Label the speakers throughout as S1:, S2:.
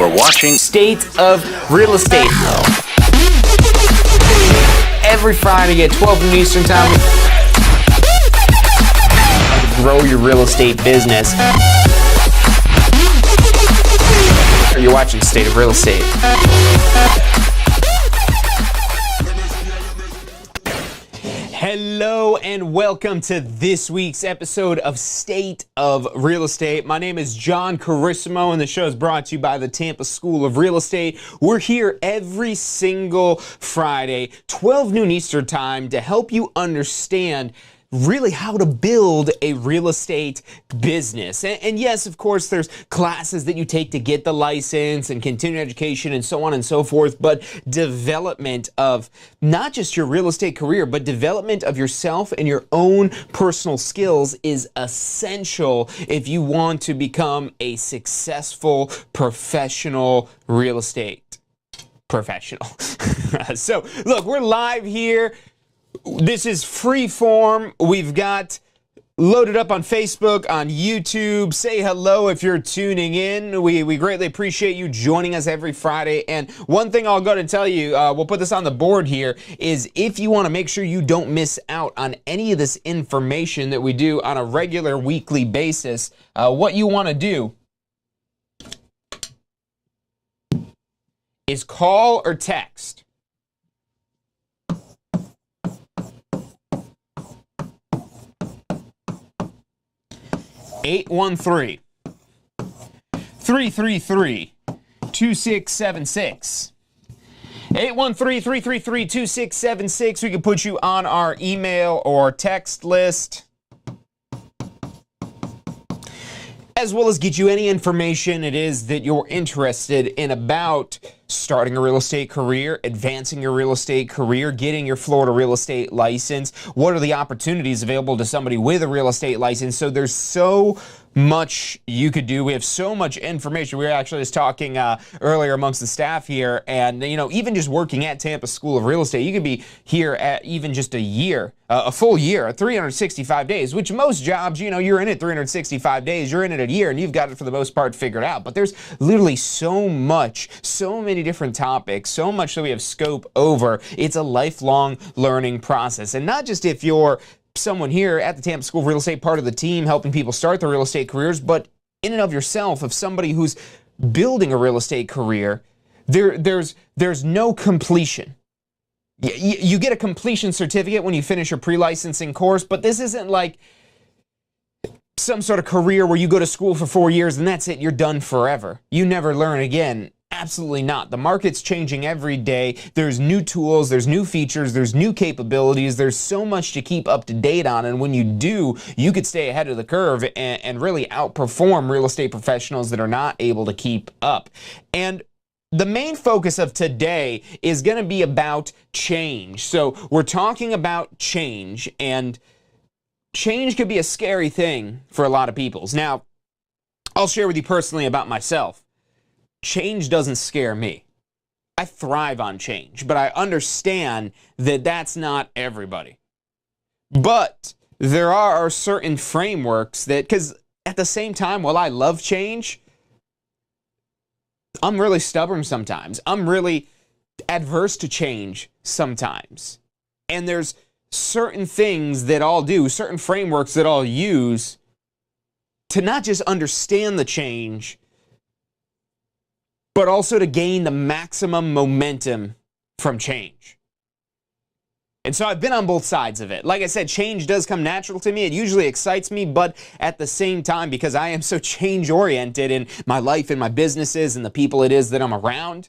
S1: You're watching
S2: State of Real Estate. Every Friday at 12 noon Eastern Time. Grow your real estate business. You're watching State of Real Estate. Hello and welcome to this week's episode of State of Real Estate. My name is John Carissimo and the show is brought to you by the Tampa School of Real Estate. We're here every single Friday, 12 noon Eastern Time, to help you understand really how to build a real estate business. And yes, of course, there's classes that you take to get the license and continuing education and so on and so forth, but development of not just your real estate career, but development of yourself and your own personal skills is essential if you want to become a successful professional real estate professional. So look, we're live here. This is free form. We've got loaded up on Facebook, on YouTube. Say hello if you're tuning in. We greatly appreciate you joining us every Friday. And one thing I'll go to tell you, we'll put this on the board here, is if you want to make sure you don't miss out on any of this information that we do on a regular weekly basis, what you want to do is call or text 813-333-2676. 813-333-2676. We can put you on our email or text list, as well as get you any information it is that you're interested in about starting a real estate career, advancing your real estate career, getting your Florida real estate license. What are the opportunities available to somebody with a real estate license? So there's so much you could do. We have so much information. We were actually just talking earlier amongst the staff here, and even just working at Tampa School of Real Estate, you could be here at even just a year, a full year, 365 days, which most jobs, you're in it 365 days, you're in it a year, and you've got it for the most part figured out. But there's literally so much, so many different topics, so much that we have scope over. It's a lifelong learning process. And not just if you're someone here at the Tampa School of Real Estate, part of the team helping people start their real estate careers, but in and of yourself, of somebody who's building a real estate career, there's no completion. You get a completion certificate when you finish your pre-licensing course, but this isn't like some sort of career where you go to school for 4 years and that's it, you're done forever. You never learn again. Absolutely not. The market's changing every day. There's new tools, there's new features, there's new capabilities. There's so much to keep up to date on. And when you do, you could stay ahead of the curve and really outperform real estate professionals that are not able to keep up. And the main focus of today is going to be about change. So we're talking about change, and change could be a scary thing for a lot of people. Now, I'll share with you personally about myself. Change doesn't scare me. I thrive on change, but I understand that that's not everybody. But there are certain frameworks that, because at the same time, while I love change, I'm really stubborn sometimes. I'm really adverse to change sometimes. And there's certain things that I'll do, certain frameworks that I'll use to not just understand the change, but also to gain the maximum momentum from change. And so I've been on both sides of it. Like I said, change does come natural to me. It usually excites me, but at the same time, because I am so change-oriented in my life and my businesses and the people it is that I'm around,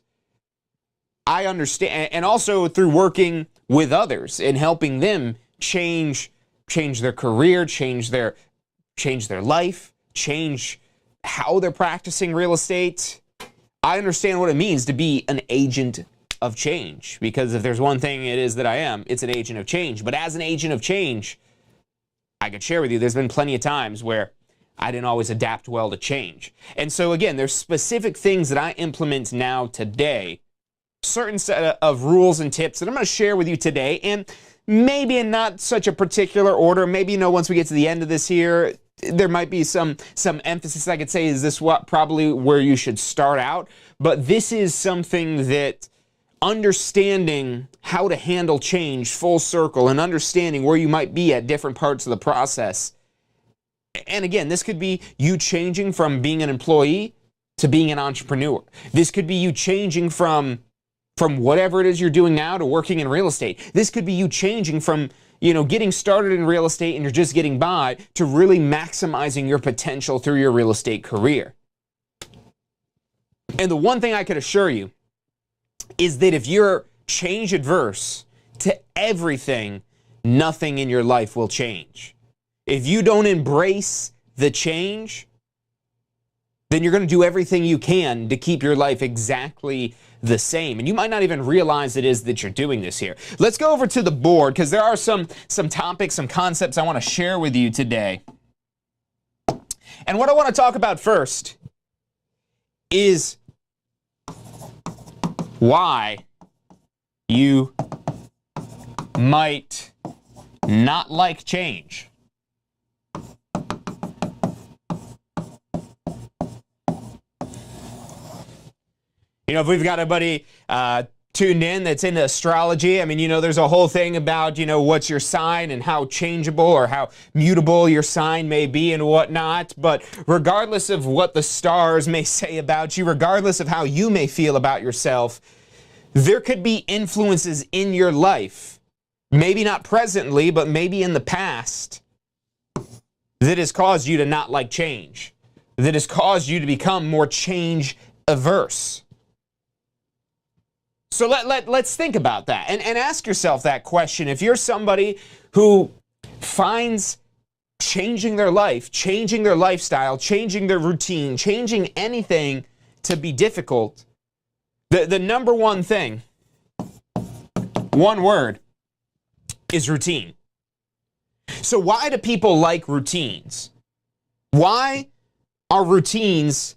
S2: I understand, and also through working with others and helping them change their career, change their life, change how they're practicing real estate. I understand what it means to be an agent of change, because if there's one thing it is that I am, it's an agent of change. But as an agent of change, I could share with you, there's been plenty of times where I didn't always adapt well to change. And so again, there's specific things that I implement now today, certain set of rules and tips that I'm going to share with you today, and maybe in not such a particular order. Maybe, once we get to the end of this here, there might be some emphasis I could say, is this what probably where you should start out? But this is something that understanding how to handle change full circle and understanding where you might be at different parts of the process. And again, this could be you changing from being an employee to being an entrepreneur. This could be you changing from whatever it is you're doing now to working in real estate. This could be you changing from, getting started in real estate and you're just getting by to really maximizing your potential through your real estate career. And the one thing I could assure you is that if you're change adverse to everything, nothing in your life will change. If you don't embrace the change, then you're going to do everything you can to keep your life exactly the same. And you might not even realize it is that you're doing this here. Let's go over to the board because there are some topics, some concepts I want to share with you today. And what I want to talk about first is why you might not like change. If we've got anybody tuned in that's into astrology, I mean, there's a whole thing about, what's your sign and how changeable or how mutable your sign may be and whatnot. But regardless of what the stars may say about you, regardless of how you may feel about yourself, there could be influences in your life, maybe not presently, but maybe in the past, that has caused you to not like change, that has caused you to become more change averse. So let's think about that and ask yourself that question. If you're somebody who finds changing their life, changing their lifestyle, changing their routine, changing anything to be difficult, the number one thing, one word, is routine. So why do people like routines? Why are routines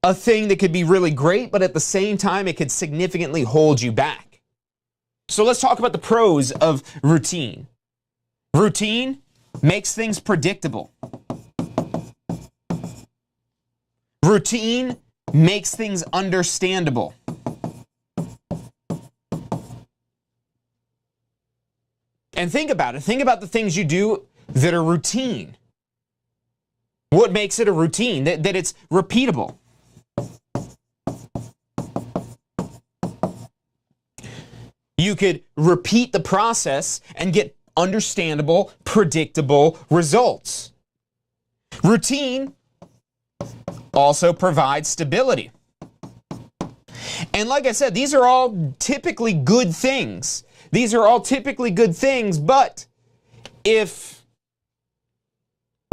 S2: a thing that could be really great, but at the same time, it could significantly hold you back? So let's talk about the pros of routine. Routine makes things predictable. Routine makes things understandable. And think about it. Think about the things you do that are routine. What makes it a routine? That it's repeatable. You could repeat the process and get understandable, predictable results. Routine also provides stability. And like I said, these are all typically good things. These are all typically good things, but if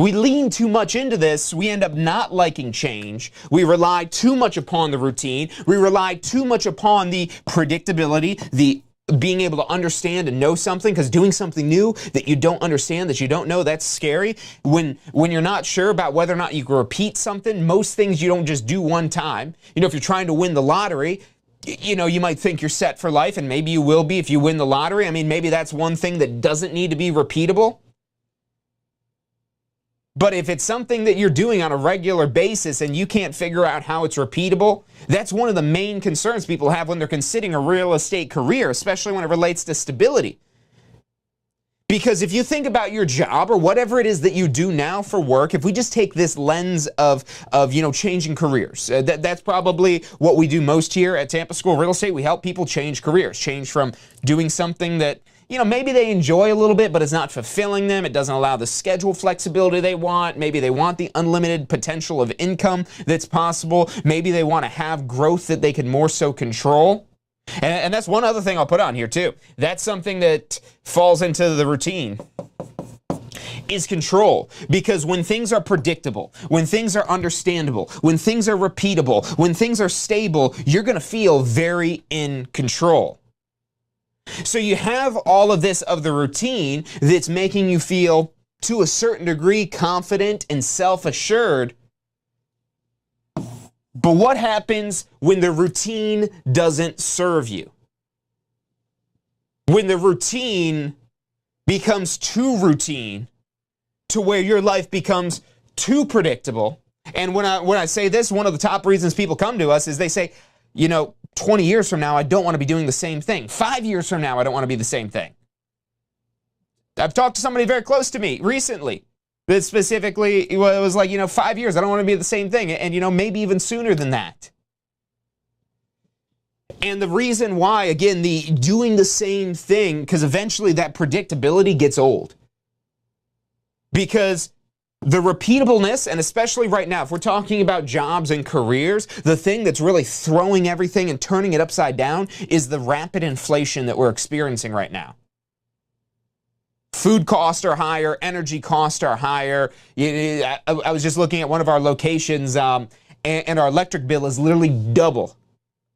S2: we lean too much into this, we end up not liking change. We rely too much upon the routine. We rely too much upon the predictability, the being able to understand and know something, because doing something new that you don't understand, that you don't know, that's scary. When you're not sure about whether or not you can repeat something, most things you don't just do one time. If you're trying to win the lottery, you might think you're set for life, and maybe you will be if you win the lottery. I mean, maybe that's one thing that doesn't need to be repeatable. But if it's something that you're doing on a regular basis and you can't figure out how it's repeatable, that's one of the main concerns people have when they're considering a real estate career, especially when it relates to stability. Because if you think about your job or whatever it is that you do now for work, if we just take this lens of changing careers, that's probably what we do most here at Tampa School Real Estate. We help people change careers, change from doing something that maybe they enjoy a little bit, but it's not fulfilling them. It doesn't allow the schedule flexibility they want. Maybe they want the unlimited potential of income that's possible. Maybe they want to have growth that they can more so control. And that's one other thing I'll put on here too. That's something that falls into the routine, is control. Because when things are predictable, when things are understandable, when things are repeatable, when things are stable, you're going to feel very in control. So you have all of this of the routine that's making you feel, to a certain degree, confident and self-assured. But what happens when the routine doesn't serve you? When the routine becomes too routine to where your life becomes too predictable. And when I say this, one of the top reasons people come to us is they say, 20 years from now, I don't want to be doing the same thing. 5 years from now, I don't want to be the same thing. I've talked to somebody very close to me recently that specifically it was like, 5 years, I don't want to be the same thing. And, maybe even sooner than that. And the reason why, again, the doing the same thing, because eventually that predictability gets old. Because the repeatableness, and especially right now, if we're talking about jobs and careers, the thing that's really throwing everything and turning it upside down is the rapid inflation that we're experiencing right now. Food costs are higher, energy costs are higher. I was just looking at one of our locations, and our electric bill is literally double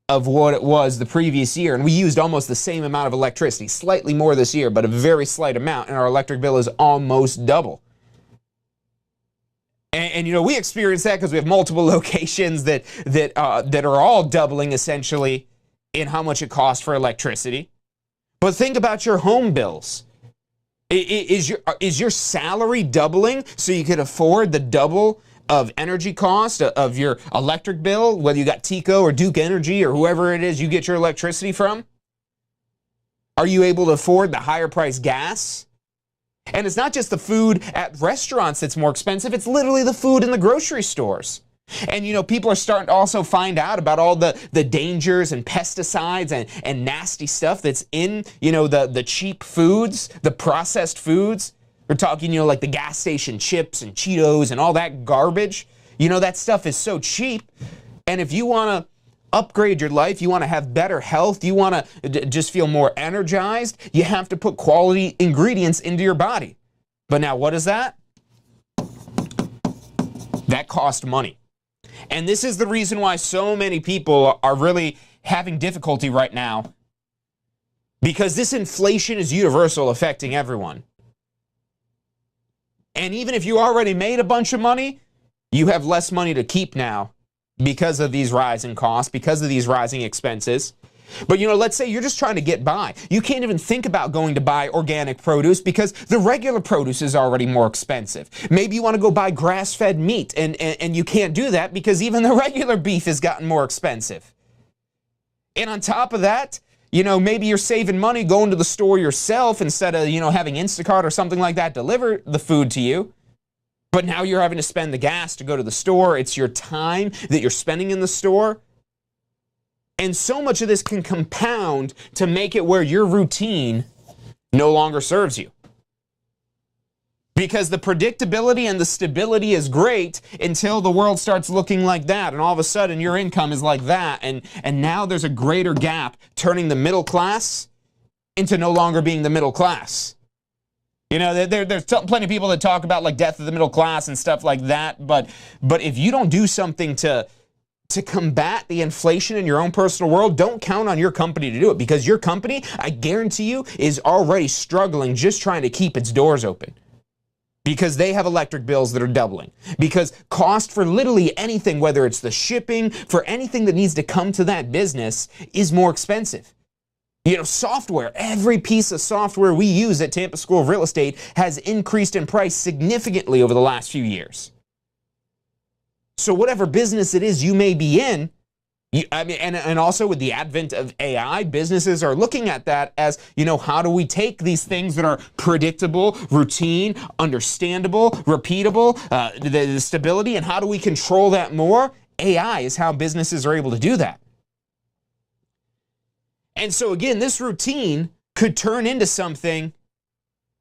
S2: of what it was the previous year. And we used almost the same amount of electricity, slightly more this year, but a very slight amount, and our electric bill is almost double. And we experience that because we have multiple locations that are all doubling essentially in how much it costs for electricity. But think about your home bills. Is your salary doubling so you can afford the double of energy cost of your electric bill, whether you got TECO or Duke Energy or whoever it is you get your electricity from? Are you able to afford the higher price gas? And it's not just the food at restaurants that's more expensive, it's literally the food in the grocery stores. And people are starting to also find out about all the dangers and pesticides and nasty stuff that's in, the cheap foods, the processed foods. We're talking, like the gas station chips and Cheetos and all that garbage. That stuff is so cheap. And if you want to upgrade your life, you want to have better health, you want to just feel more energized, you have to put quality ingredients into your body. But now what is that? That costs money. And this is the reason why so many people are really having difficulty right now, because this inflation is universal, affecting everyone. And even if you already made a bunch of money, you have less money to keep now because of these rising costs, because of these rising expenses. But let's say you're just trying to get by. You can't even think about going to buy organic produce because the regular produce is already more expensive. Maybe you want to go buy grass-fed meat, and you can't do that because even the regular beef has gotten more expensive. And on top of that, maybe you're saving money going to the store yourself instead of, having Instacart or something like that deliver the food to you. But now you're having to spend the gas to go to the store. It's your time that you're spending in the store. And so much of this can compound to make it where your routine no longer serves you. Because the predictability and the stability is great until the world starts looking like that. And all of a sudden your income is like that. And now there's a greater gap, turning the middle class into no longer being the middle class. There's plenty of people that talk about like death of the middle class and stuff like that. But if you don't do something to combat the inflation in your own personal world, don't count on your company to do it, because your company, I guarantee you, is already struggling just trying to keep its doors open. Because they have electric bills that are doubling. Because cost for literally anything, whether it's the shipping, for anything that needs to come to that business, is more expensive. Software, every piece of software we use at Tampa School of Real Estate has increased in price significantly over the last few years. So whatever business it is you may be in, and also with the advent of AI, businesses are looking at that as, how do we take these things that are predictable, routine, understandable, repeatable, the stability, and how do we control that more? AI is how businesses are able to do that. And so again, this routine could turn into something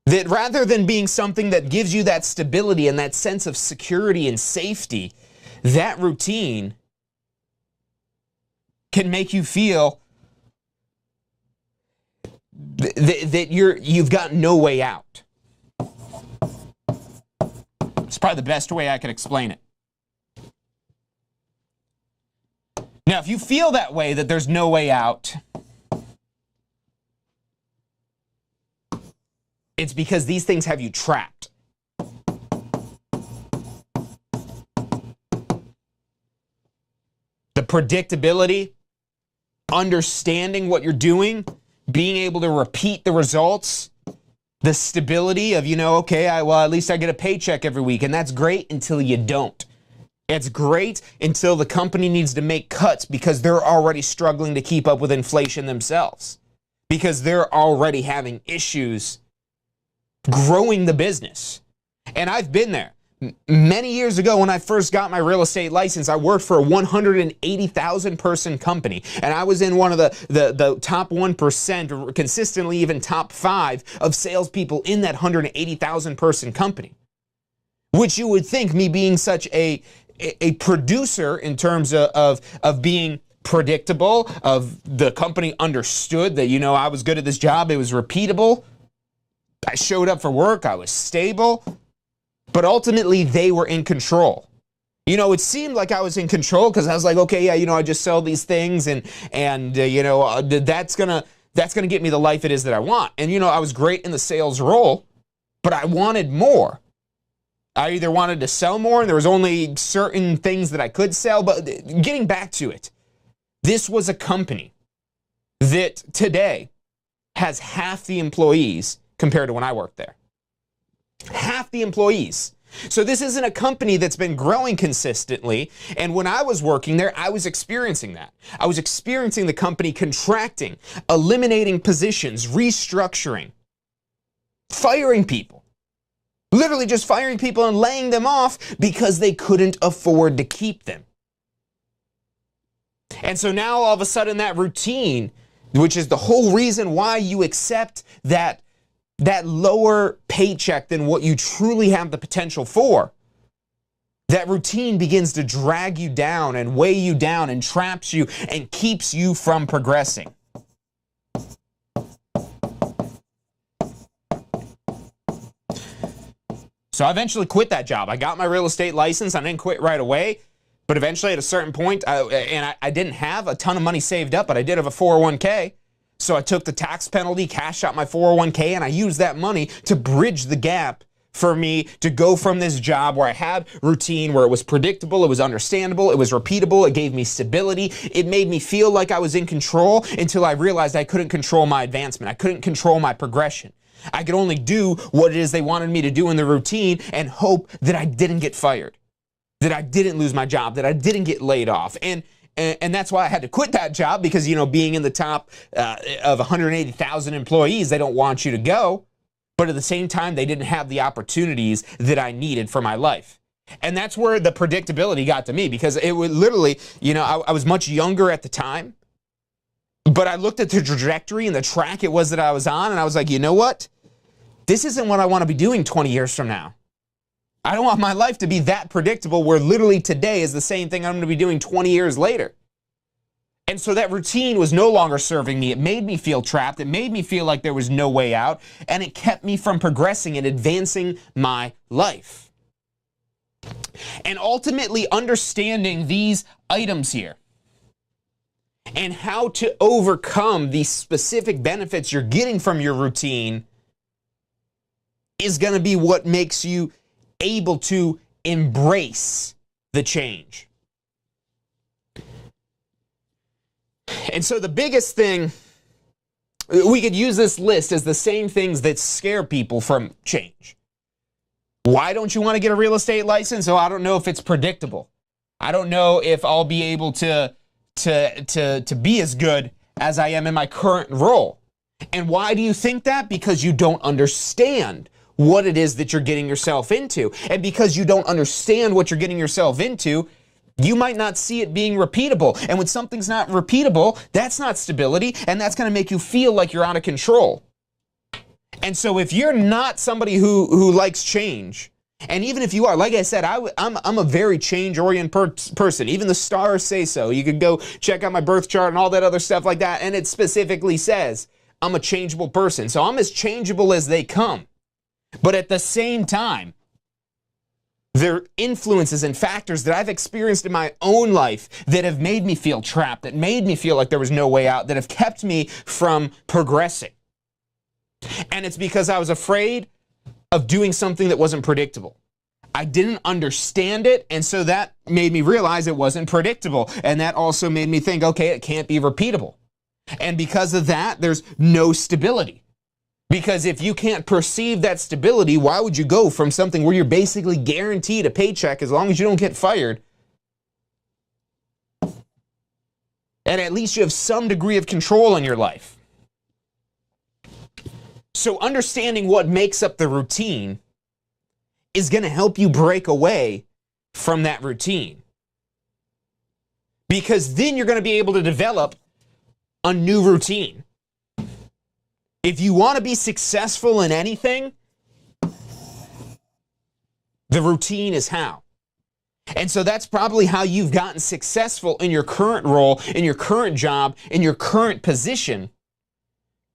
S2: that, rather than being something that gives you that stability and that sense of security and safety, that routine can make you feel that you've got no way out. It's probably the best way I could explain it. Now, if you feel that way, that there's no way out, it's because these things have you trapped. The predictability, understanding what you're doing, being able to repeat the results, The stability of, okay, well, at least I get a paycheck every week. And that's great until you don't. It's great until the company needs to make cuts because they're already struggling to keep up with inflation themselves. Because they're already having issues growing the business. And I've been there. Many years ago when I first got my real estate license, I worked for a 180,000 person company. And I was in one of the top 1%, or consistently even top 5 of salespeople in that 180,000 person company. Which you would think, me being such a producer in terms of being predictable, of the company understood that, I was good at this job, it was repeatable. I showed up for work, I was stable. But ultimately, they were in control. It seemed like I was in control because I was like, okay, yeah, I just sell these things and that's gonna get me the life it is that I want. And, I was great in the sales role, but I wanted more. I either wanted to sell more and there was only certain things that I could sell. But getting back to it, this was a company that today has half the employees compared to when I worked there. Half the employees. So this isn't a company that's been growing consistently. And when I was working there, I was experiencing that. I was experiencing the company contracting, eliminating positions, restructuring, firing people. Literally just firing people and laying them off because they couldn't afford to keep them. And so now all of a sudden that routine, which is the whole reason why you accept that lower paycheck than what you truly have the potential for, that routine begins to drag you down and weigh you down and traps you and keeps you from progressing. So I eventually quit that job. I got my real estate license. I didn't quit right away, but eventually at a certain point, I didn't have a ton of money saved up, but I did have a 401k. So I took the tax penalty, cashed out my 401k, and I used that money to bridge the gap for me to go from this job where I had routine, where it was predictable, it was understandable, it was repeatable, it gave me stability, it made me feel like I was in control, until I realized I couldn't control my advancement. I couldn't control my progression. I could only do what it is they wanted me to do in the routine and hope that I didn't get fired, that I didn't lose my job, that I didn't get laid off. And that's why I had to quit that job, because, being in the top of 180,000 employees, they don't want you to go. But at the same time, they didn't have the opportunities that I needed for my life. And that's where the predictability got to me, because it would literally, I was much younger at the time, but I looked at the trajectory and the track it was that I was on, and I was like, you know what? This isn't what I want to be doing 20 years from now. I don't want my life to be that predictable where literally today is the same thing I'm going to be doing 20 years later. And so that routine was no longer serving me. It made me feel trapped. It made me feel like there was no way out. And it kept me from progressing and advancing my life. And ultimately understanding these items here and how to overcome the specific benefits you're getting from your routine is going to be what makes you able to embrace the change. And so the biggest thing, we could use this list as the same things that scare people from change. Why don't you want to get a real estate license? Oh, I don't know if it's predictable. I don't know if I'll be able to be as good as I am in my current role. And why do you think that? Because you don't understand what it is that you're getting yourself into. And because you don't understand what you're getting yourself into, you might not see it being repeatable. And when something's not repeatable, that's not stability, and that's going to make you feel like you're out of control. And so if you're not somebody who likes change, and even if you are, like I said, I'm a very change-oriented person. Even the stars say so. You could go check out my birth chart and all that other stuff like that, and it specifically says I'm a changeable person. So I'm as changeable as they come. But at the same time, there are influences and factors that I've experienced in my own life that have made me feel trapped, that made me feel like there was no way out, that have kept me from progressing. And it's because I was afraid of doing something that wasn't predictable. I didn't understand it, and so that made me realize it wasn't predictable. And that also made me think, okay, it can't be repeatable. And because of that, there's no stability. Because if you can't perceive that stability, why would you go from something where you're basically guaranteed a paycheck as long as you don't get fired? And at least you have some degree of control in your life. So understanding what makes up the routine is going to help you break away from that routine. Because then you're going to be able to develop a new routine. If you want to be successful in anything, the routine is how. And so that's probably how you've gotten successful in your current role, in your current job, in your current position,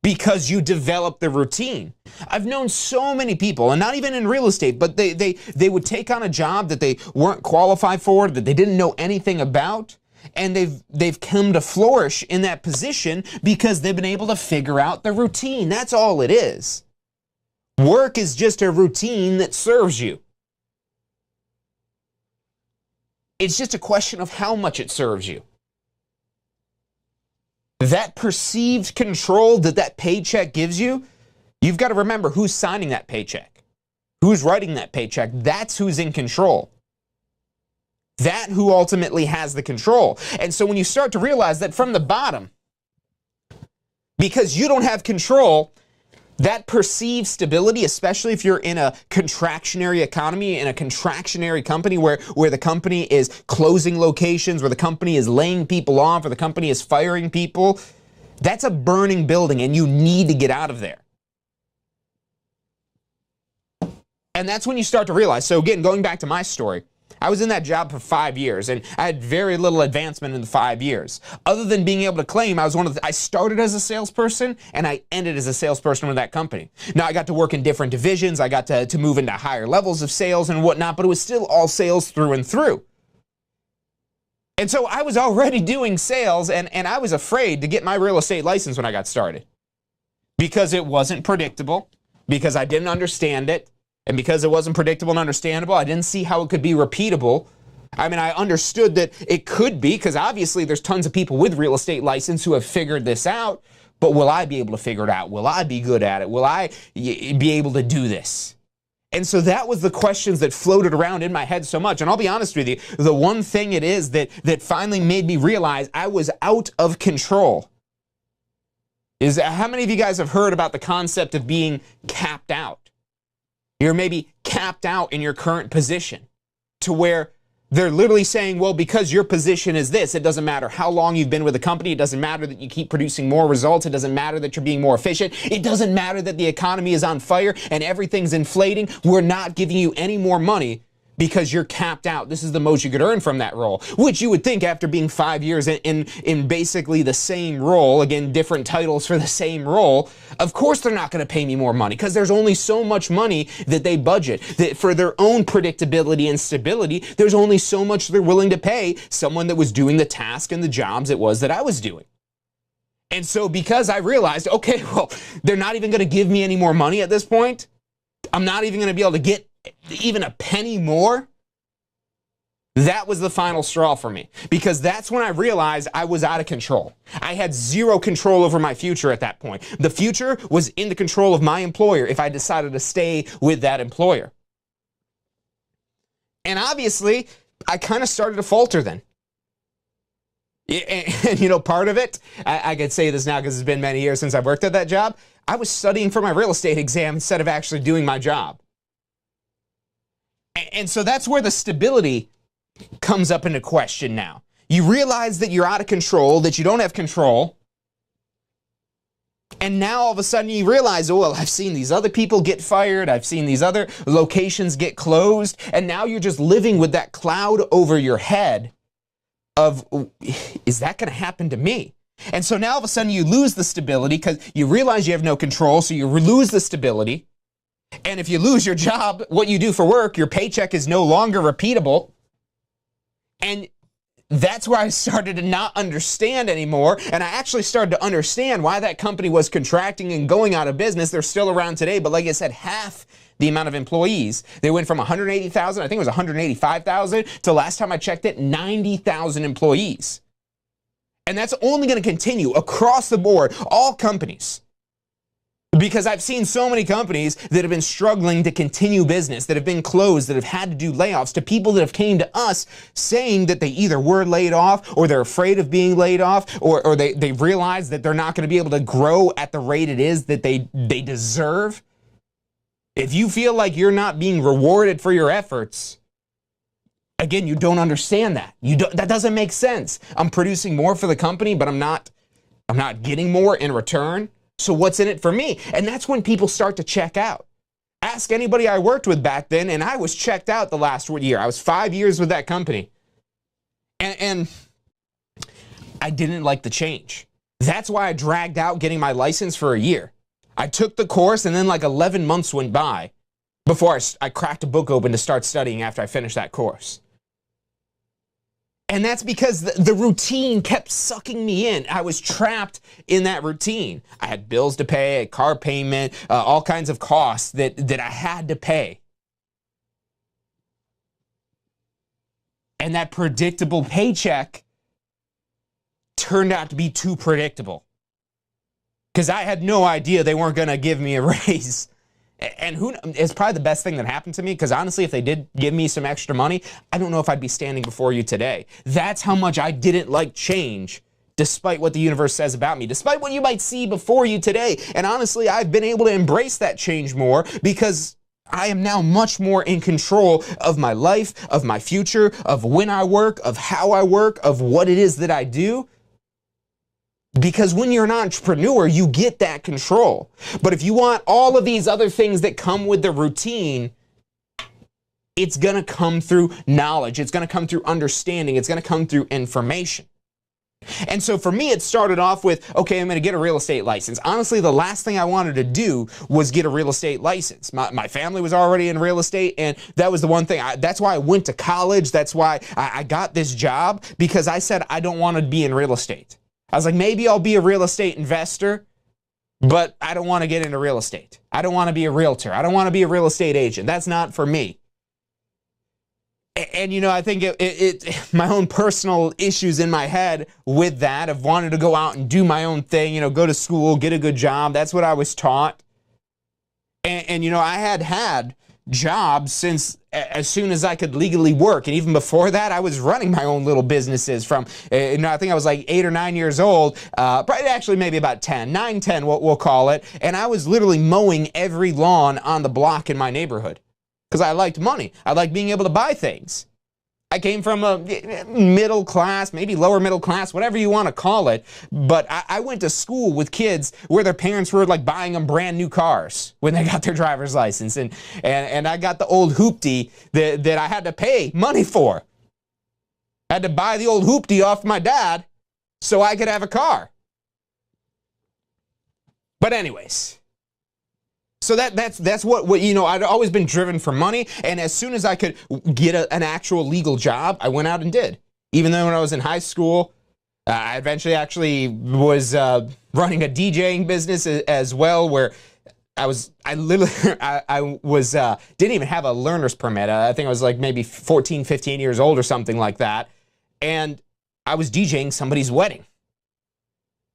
S2: because you developed the routine. I've known so many people, and not even in real estate, but they would take on a job that they weren't qualified for, that they didn't know anything about, and they've come to flourish in that position because they've been able to figure out the routine. That's all it is. Work is just a routine that serves you. It's just a question of how much it serves you. That perceived control that paycheck gives you, you've got to remember who's signing that paycheck, who's writing that paycheck. That's who's in control. That who ultimately has the control. And so when you start to realize that from the bottom, because you don't have control, that perceived stability, especially if you're in a contractionary economy, in a contractionary company where the company is closing locations, where the company is laying people off, where the company is firing people, that's a burning building and you need to get out of there. And that's when you start to realize, so again, going back to my story, I was in that job for 5 years and I had very little advancement in the 5 years. Other than being able to claim I started as a salesperson and I ended as a salesperson with that company. Now I got to work in different divisions. I got to move into higher levels of sales and whatnot, but it was still all sales through and through. And so I was already doing sales and I was afraid to get my real estate license when I got started because it wasn't predictable, because I didn't understand it. And because it wasn't predictable and understandable, I didn't see how it could be repeatable. I mean, I understood that it could be, because obviously there's tons of people with real estate license who have figured this out, but will I be able to figure it out? Will I be good at it? Will I be able to do this? And so that was the questions that floated around in my head so much. And I'll be honest with you, the one thing it is that finally made me realize I was out of control is how many of you guys have heard about the concept of being capped out? You're maybe capped out in your current position to where they're literally saying, well, because your position is this, it doesn't matter how long you've been with the company. It doesn't matter that you keep producing more results. It doesn't matter that you're being more efficient. It doesn't matter that the economy is on fire and everything's inflating. We're not giving you any more money because you're capped out. This is the most you could earn from that role, which you would think after being 5 years in basically the same role, again, different titles for the same role, of course they're not going to pay me more money because there's only so much money that they budget. That for their own predictability and stability, there's only so much they're willing to pay someone that was doing the task and the jobs it was that I was doing. And so because I realized, okay, well, they're not even going to give me any more money at this point, I'm not even going to be able to get even a penny more, that was the final straw for me, because that's when I realized I was out of control. I had zero control over my future at that point. The future was in the control of my employer if I decided to stay with that employer. And obviously, I kind of started to falter then. And you know, part of it, I could say this now because it's been many years since I've worked at that job, I was studying for my real estate exam instead of actually doing my job. And so that's where the stability comes up into question now. You realize that you're out of control, that you don't have control. And now all of a sudden you realize, oh, well, I've seen these other people get fired. I've seen these other locations get closed. And now you're just living with that cloud over your head of, is that going to happen to me? And so now all of a sudden you lose the stability because you realize you have no control. So you lose the stability. And if you lose your job, what you do for work, your paycheck is no longer repeatable. And that's where I started to not understand anymore. And I actually started to understand why that company was contracting and going out of business. They're still around today, but like I said, half the amount of employees. They went from 180,000, I think it was 185,000, to last time I checked it, 90,000 employees. And that's only going to continue across the board, all companies. Because I've seen so many companies that have been struggling to continue business, that have been closed, that have had to do layoffs, to people that have came to us saying that they either were laid off or they're afraid of being laid off, or they realize that they're not going to be able to grow at the rate it is that they deserve. If you feel like you're not being rewarded for your efforts, again, you don't understand that. That doesn't make sense. I'm producing more for the company, but I'm not getting more in return. So what's in it for me? And that's when people start to check out. Ask anybody I worked with back then, and I was checked out the last year. I was 5 years with that company. And I didn't like the change. That's why I dragged out getting my license for a year. I took the course, and then like 11 months went by before I cracked a book open to start studying after I finished that course. And that's because the routine kept sucking me in. I was trapped in that routine. I had bills to pay, a car payment, all kinds of costs that I had to pay. And that predictable paycheck turned out to be too predictable. Because I had no idea they weren't going to give me a raise. And it's probably the best thing that happened to me, because honestly, if they did give me some extra money, I don't know if I'd be standing before you today. That's how much I didn't like change, despite what the universe says about me, despite what you might see before you today. And honestly, I've been able to embrace that change more because I am now much more in control of my life, of my future, of when I work, of how I work, of what it is that I do. Because when you're an entrepreneur, you get that control. But if you want all of these other things that come with the routine, it's going to come through knowledge. It's going to come through understanding. It's going to come through information. And so for me, it started off with, okay, I'm going to get a real estate license. Honestly, the last thing I wanted to do was get a real estate license. My family was already in real estate, and that was the one thing. That's why I went to college. That's why I got this job, because I said I don't want to be in real estate. I was like, maybe I'll be a real estate investor, but I don't want to get into real estate. I don't want to be a realtor. I don't want to be a real estate agent. That's not for me. And you know, I think my own personal issues in my head with that, of wanting to go out and do my own thing, you know, go to school, get a good job. That's what I was taught. And you know, I had jobs since as soon as I could legally work. And even before that, I was running my own little businesses from, I think I was like 8 or 9 years old, probably actually maybe about 10, 9, 10, we'll call it. And I was literally mowing every lawn on the block in my neighborhood because I liked money. I liked being able to buy things. I came from a middle class, maybe lower middle class, whatever you want to call it. But I went to school with kids where their parents were like buying them brand new cars when they got their driver's license. And I got the old hoopty that I had to pay money for. I had to buy the old hoopty off my dad so I could have a car. But anyways. So that's what you know, I'd always been driven for money, and as soon as I could get an actual legal job, I went out and did. Even though when I was in high school, I eventually actually was running a DJing business as well, where I didn't even have a learner's permit. I think I was like maybe 14, 15 years old or something like that, and I was DJing somebody's wedding.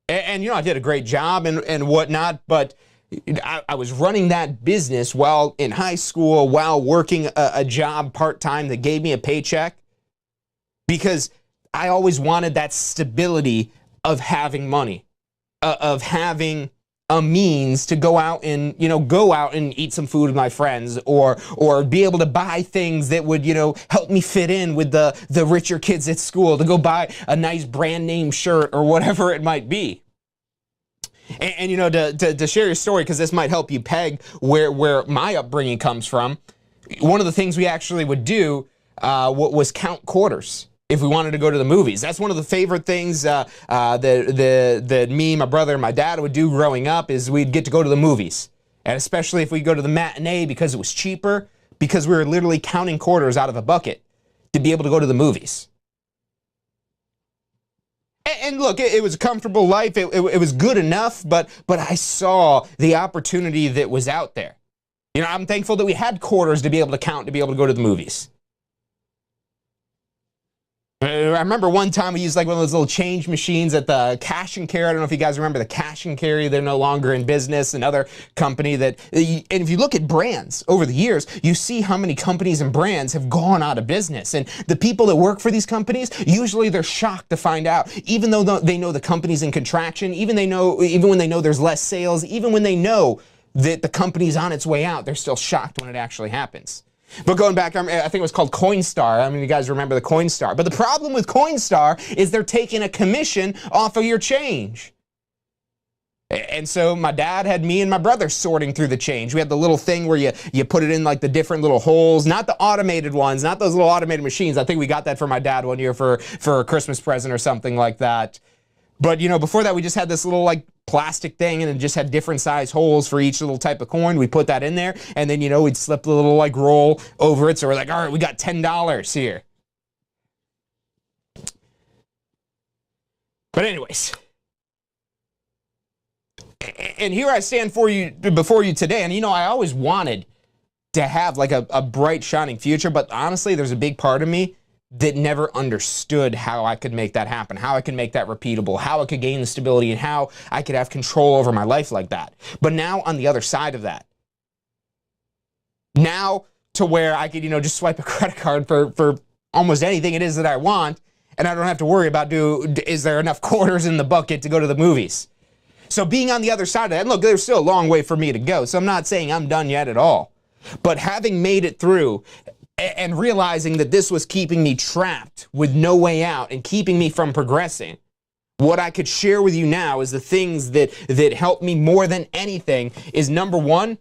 S2: And you know, I did a great job and whatnot, but I was running that business while in high school, while working a job part-time that gave me a paycheck, because I always wanted that stability of having money, of having a means to go out and eat some food with my friends, or be able to buy things that would, you know, help me fit in with the richer kids at school, to go buy a nice brand name shirt or whatever it might be. And you know, to share your story, because this might help you peg where my upbringing comes from, one of the things we actually would do was count quarters if we wanted to go to the movies. That's one of the favorite things that me, my brother, and my dad would do growing up, is we'd get to go to the movies. And especially if we go to the matinee, because it was cheaper, because we were literally counting quarters out of a bucket to be able to go to the movies. And look, it was a comfortable life. It was good enough, but I saw the opportunity that was out there. You know, I'm thankful that we had quarters to be able to count, to be able to go to the movies. I remember one time we used like one of those little change machines at the Cash and Carry. I don't know if you guys remember the Cash and Carry. They're no longer in business. Another company that, and if you look at brands over the years, you see how many companies and brands have gone out of business. And the people that work for these companies, usually they're shocked to find out, even though they know the company's in contraction, even when they know there's less sales, even when they know that the company's on its way out, they're still shocked when it actually happens. But going back, I think it was called Coinstar. I mean, you guys remember the Coinstar. But the problem with Coinstar is they're taking a commission off of your change. And so my dad had me and my brother sorting through the change. We had the little thing where you put it in like the different little holes, not the automated ones, not those little automated machines. I think we got that for my dad one year for a Christmas present or something like that. But, you know, before that, we just had this little, like, plastic thing, and it just had different size holes for each little type of coin. We put that in there, and then, you know, we'd slip the little, like, roll over it. So we're like, all right, we got $10 here. But anyways. And here I stand before you today. And, you know, I always wanted to have, like, a bright, shining future. But honestly, there's a big part of me that never understood how I could make that happen, how I could make that repeatable, how I could gain the stability, and how I could have control over my life like that. But now on the other side of that, now to where I could, you know, just swipe a credit card for almost anything it is that I want, and I don't have to worry about is there enough quarters in the bucket to go to the movies. So being on the other side of that, and look, there's still a long way for me to go, so I'm not saying I'm done yet at all. But having made it through and realizing that this was keeping me trapped with no way out and keeping me from progressing, what I could share with you now is the things that helped me more than anything is, number one,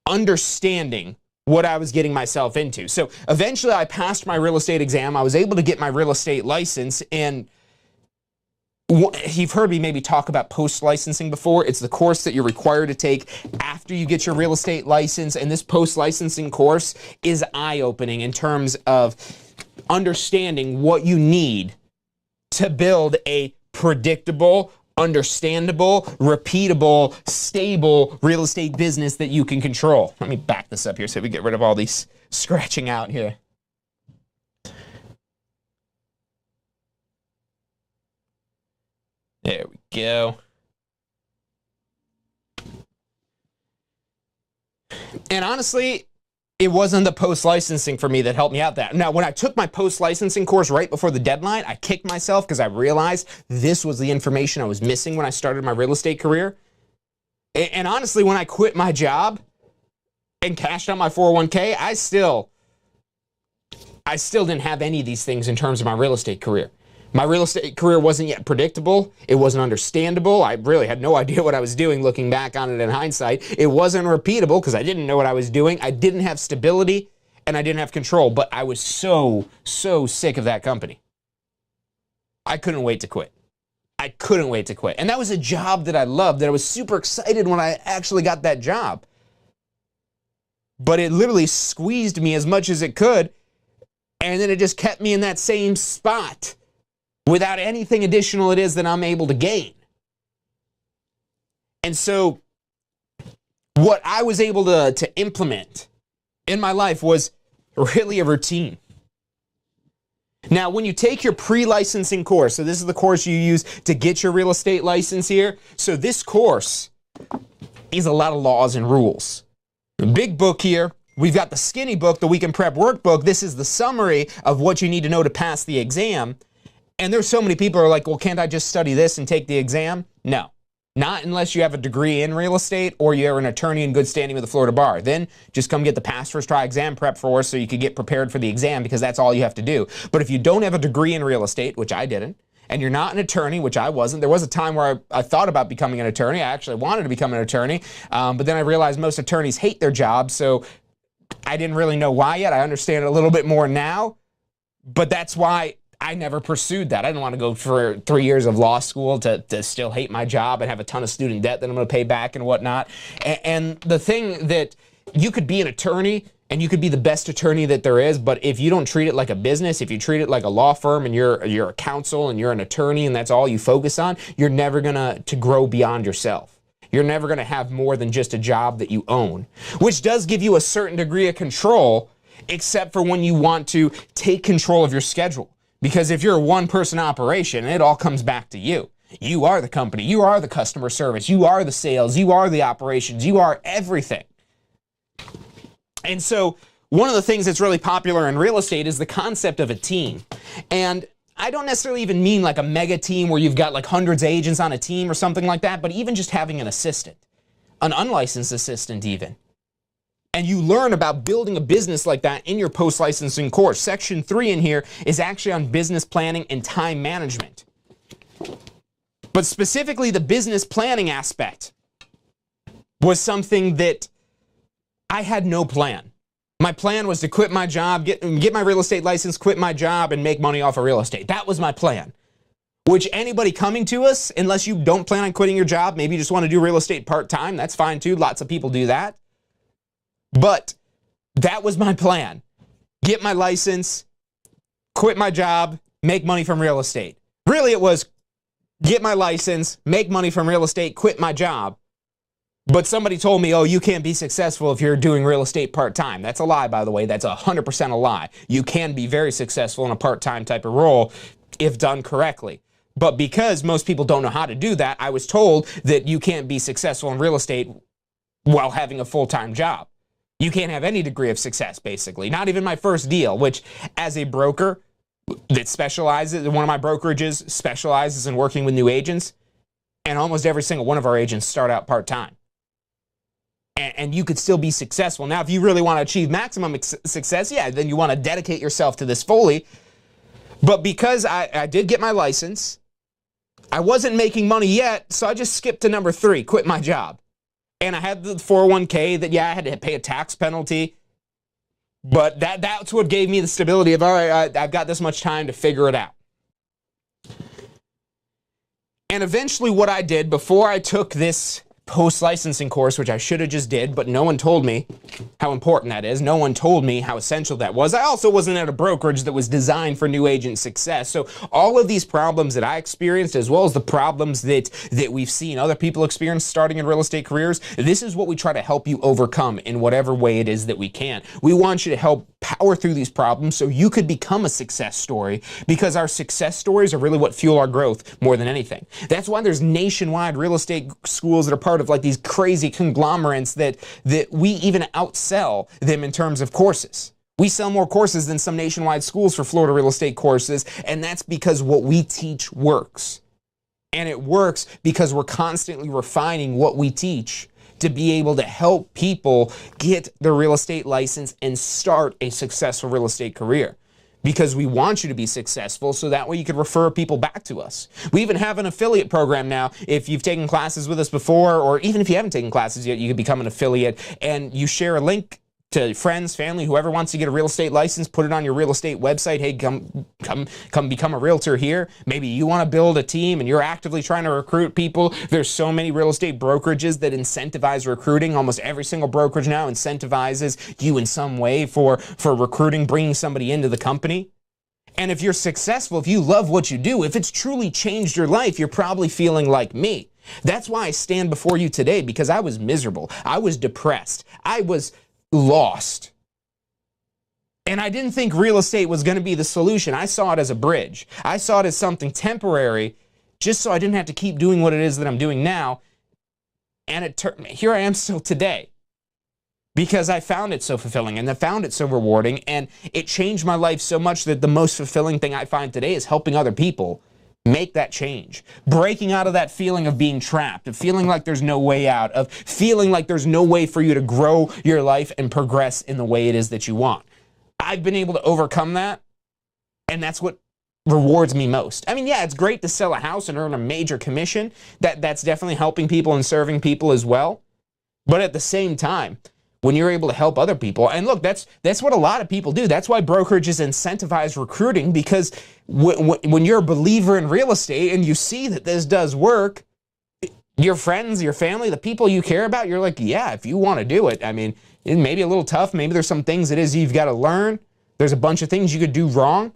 S2: understanding what I was getting myself into. So eventually I passed my real estate exam. I was able to get my real estate license, and you've heard me maybe talk about post-licensing before. It's the course that you're required to take after you get your real estate license, and this post-licensing course is eye-opening in terms of understanding what you need to build a predictable, understandable, repeatable, stable real estate business that you can control. Let me back this up here so we get rid of all these scratching out here. There we go. And honestly, it wasn't the post-licensing for me that helped me out that. Now, when I took my post-licensing course right before the deadline, I kicked myself because I realized this was the information I was missing when I started my real estate career. And honestly, when I quit my job and cashed out my 401k, I still didn't have any of these things in terms of my real estate career. My real estate career wasn't yet predictable. It wasn't understandable. I really had no idea what I was doing looking back on it in hindsight. It wasn't repeatable because I didn't know what I was doing. I didn't have stability and I didn't have control, but I was so sick of that company. I couldn't wait to quit. I couldn't wait to quit. And that was a job that I loved, that I was super excited when I actually got that job. But it literally squeezed me as much as it could, and then it just kept me in that same spot without anything additional it is that I'm able to gain. And so what I was able to implement in my life was really a routine. Now, when you take your pre-licensing course, so this is the course you use to get your real estate license here. So this course is a lot of laws and rules. The big book here, we've got the skinny book, the Weekend Prep Workbook. This is the summary of what you need to know to pass the exam. And there's so many people who are like, well, can't I just study this and take the exam? No, not unless you have a degree in real estate or you're an attorney in good standing with the Florida Bar. Then just come get the Pass First Try exam prep for us so you could get prepared for the exam, because that's all you have to do. But if you don't have a degree in real estate, which I didn't, and you're not an attorney, which I wasn't. There was a time where I thought about becoming an attorney. I actually wanted to become an attorney, but then I realized most attorneys hate their job, so I didn't really know why yet. I understand it a little bit more now, but that's why I never pursued that. I didn't want to go for 3 years of law school to still hate my job and have a ton of student debt that I'm going to pay back and whatnot. And the thing that you could be an attorney and you could be the best attorney that there is, but if you don't treat it like a business, if you treat it like a law firm and you're a counsel and you're an attorney and that's all you focus on, you're never going to grow beyond yourself. You're never going to have more than just a job that you own, which does give you a certain degree of control, except for when you want to take control of your schedule. Because if you're a one-person operation, it all comes back to you. You are the company. You are the customer service. You are the sales. You are the operations. You are everything. And so one of the things that's really popular in real estate is the concept of a team. And I don't necessarily even mean like a mega team where you've got like hundreds of agents on a team or something like that, but even just having an assistant, an unlicensed assistant even. And you learn about building a business like that in your post-licensing course. Section 3 in here is actually on business planning and time management. But specifically the business planning aspect was something that I had no plan. My plan was to quit my job, get my real estate license, quit my job, and make money off of real estate. That was my plan. Which anybody coming to us, unless you don't plan on quitting your job, maybe you just want to do real estate part-time, that's fine too. Lots of people do that. But that was my plan. Get my license, quit my job, make money from real estate. Really, it was get my license, make money from real estate, quit my job. But somebody told me, oh, you can't be successful if you're doing real estate part-time. That's a lie, by the way. That's 100% a lie. You can be very successful in a part-time type of role if done correctly. But because most people don't know how to do that, I was told that you can't be successful in real estate while having a full-time job. You can't have any degree of success, basically. Not even my first deal, which as a broker that specializes, one of my brokerages specializes in working with new agents, and almost every single one of our agents start out part-time. And you could still be successful. Now, if you really want to achieve maximum success, yeah, then you want to dedicate yourself to this fully. But because I did get my license, I wasn't making money yet, so I just skipped to number 3, quit my job. And I had the 401k that, yeah, I had to pay a tax penalty. But that's what gave me the stability of, all right, I've got this much time to figure it out. And eventually what I did before I took this post-licensing course, which I should have just did, but no one told me how important that is. No one told me how essential that was. I also wasn't at a brokerage that was designed for new agent success. So all of these problems that I experienced, as well as the problems that we've seen other people experience starting in real estate careers, this is what we try to help you overcome in whatever way it is that we can. We want you to help power through these problems so you could become a success story, because our success stories are really what fuel our growth more than anything. That's why there's nationwide real estate schools that are part of like these crazy conglomerates that we even outsell them in terms of courses. We sell more courses than some nationwide schools for Florida real estate courses, and that's because what we teach works. And it works because we're constantly refining what we teach to be able to help people get their real estate license and start a successful real estate career. Because we want you to be successful, so that way you can refer people back to us. We even have an affiliate program now. If you've taken classes with us before, or even if you haven't taken classes yet, you can become an affiliate, and you share a link to friends, family, whoever wants to get a real estate license, put it on your real estate website. Hey, come become a realtor here. Maybe you want to build a team and you're actively trying to recruit people. There's so many real estate brokerages that incentivize recruiting. Almost every single brokerage now incentivizes you in some way for recruiting, bringing somebody into the company. And if you're successful, if you love what you do, if it's truly changed your life, you're probably feeling like me. That's why I stand before you today, because I was miserable. I was depressed. I was lost. And I didn't think real estate was going to be the solution. I saw it as a bridge. I saw it as something temporary, just so I didn't have to keep doing what it is that I'm doing now. And here I am still today, because I found it so fulfilling and I found it so rewarding, and it changed my life so much that the most fulfilling thing I find today is helping other people make that change, breaking out of that feeling of being trapped, of feeling like there's no way out, of feeling like there's no way for you to grow your life and progress in the way it is that you want. I've been able to overcome that, and that's what rewards me most. I mean, yeah, it's great to sell a house and earn a major commission. That's definitely helping people and serving people as well. But at the same time, when you're able to help other people, and look, that's what a lot of people do. That's why brokerages incentivize recruiting, because when you're a believer in real estate and you see that this does work, your friends, your family, the people you care about, you're like, yeah, if you want to do it. I mean, it may be a little tough. Maybe there's some things it is you've got to learn. There's a bunch of things you could do wrong.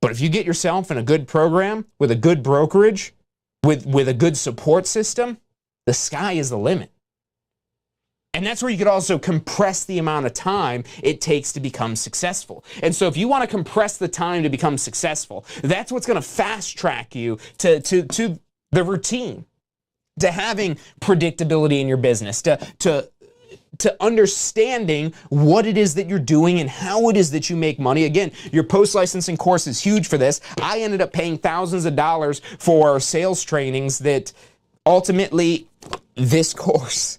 S2: But if you get yourself in a good program with a good brokerage, with a good support system, the sky is the limit. And that's where you could also compress the amount of time it takes to become successful. And so if you want to compress the time to become successful, that's what's going to fast track you to the routine, to having predictability in your business, to understanding what it is that you're doing and how it is that you make money. Again, your post-licensing course is huge for this. I ended up paying thousands of dollars for sales trainings that ultimately this course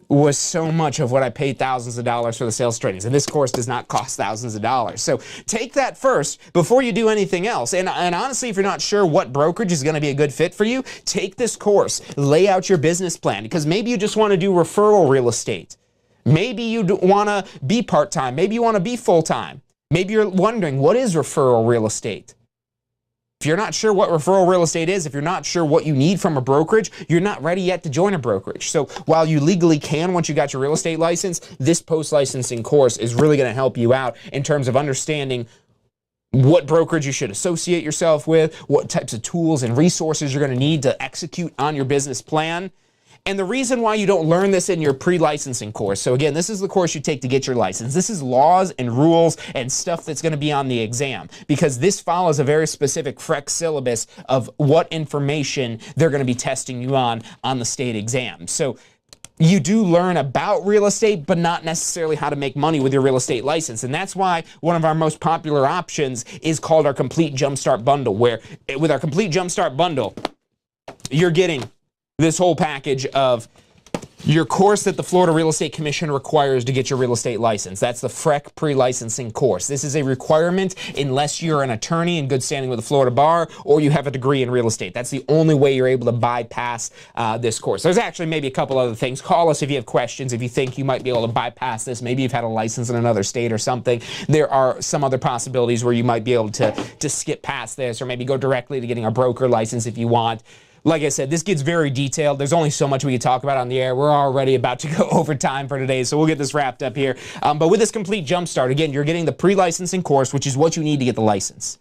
S2: was so much of what I paid thousands of dollars for the sales trainings. And this course does not cost thousands of dollars. So take that first before you do anything else. And honestly, if you're not sure what brokerage is going to be a good fit for you, take this course, lay out your business plan, because maybe you just want to do referral real estate. Maybe you want to be part-time. Maybe you want to be full-time. Maybe you're wondering, what is referral real estate? If you're not sure what referral real estate is, if you're not sure what you need from a brokerage, you're not ready yet to join a brokerage. So while you legally can once you got your real estate license, this post-licensing course is really going to help you out in terms of understanding what brokerage you should associate yourself with, what types of tools and resources you're going to need to execute on your business plan. And the reason why you don't learn this in your pre-licensing course, so again, this is the course you take to get your license. This is laws and rules and stuff that's going to be on the exam, because this follows a very specific FREC syllabus of what information they're going to be testing you on the state exam. So you do learn about real estate, but not necessarily how to make money with your real estate license. And that's why one of our most popular options is called our Complete Jumpstart Bundle, where with our Complete Jumpstart Bundle, you're getting this whole package of your course that the Florida Real Estate Commission requires to get your real estate license. That's the FREC pre-licensing course. This is a requirement unless you're an attorney in good standing with the Florida Bar or you have a degree in real estate. That's the only way you're able to bypass this course. There's actually maybe a couple other things. Call us if you have questions, if you think you might be able to bypass this. Maybe you've had a license in another state or something. There are some other possibilities where you might be able to skip past this, or maybe go directly to getting a broker license if you want. Like I said, this gets very detailed. There's only so much we can talk about on the air. We're already about to go over time for today, so we'll get this wrapped up here. But with this Complete Jumpstart, again, you're getting the pre-licensing course, which is what you need to get the license.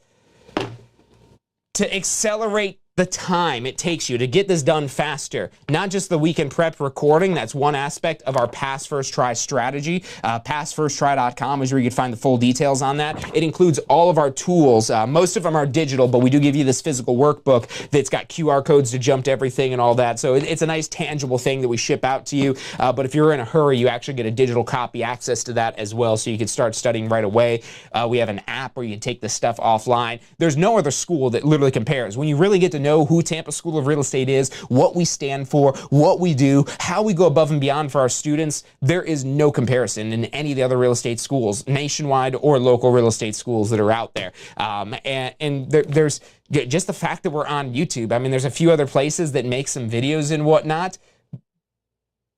S2: To accelerate the time it takes you to get this done faster, not just the weekend prep recording. That's one aspect of our Pass First Try strategy. PassFirstTry.com is where you can find the full details on that. It includes all of our tools. Most of them are digital, but we do give you this physical workbook that's got QR codes to jump to everything and all that. So it's a nice tangible thing that we ship out to you. But if you're in a hurry, you actually get a digital copy access to that as well, so you can start studying right away. We have an app where you can take this stuff offline. There's no other school that literally compares. When you really get to know who Tampa School of Real Estate is, what we stand for, what we do, how we go above and beyond for our students, there is no comparison in any of the other real estate schools, nationwide or local real estate schools that are out there. And there's just the fact that we're on YouTube. I mean, there's a few other places that make some videos and whatnot,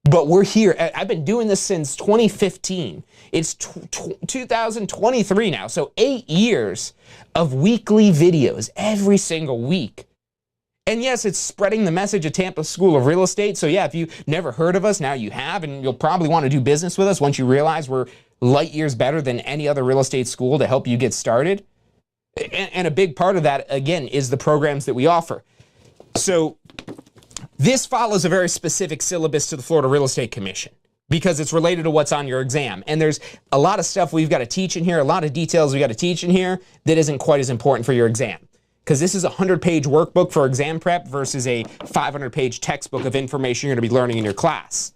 S2: but we're here. I've been doing this since 2015. It's 2023 now, so 8 years of weekly videos every single week. And yes, it's spreading the message of Tampa School of Real Estate. So yeah, if you've never heard of us, now you have, and you'll probably want to do business with us once you realize we're light years better than any other real estate school to help you get started. And a big part of that, again, is the programs that we offer. So this follows a very specific syllabus to the Florida Real Estate Commission, because it's related to what's on your exam. And there's a lot of stuff we've got to teach in here, a lot of details we got to teach in here that isn't quite as important for your exam. Because this is a 100-page workbook for exam prep versus a 500-page textbook of information you're going to be learning in your class.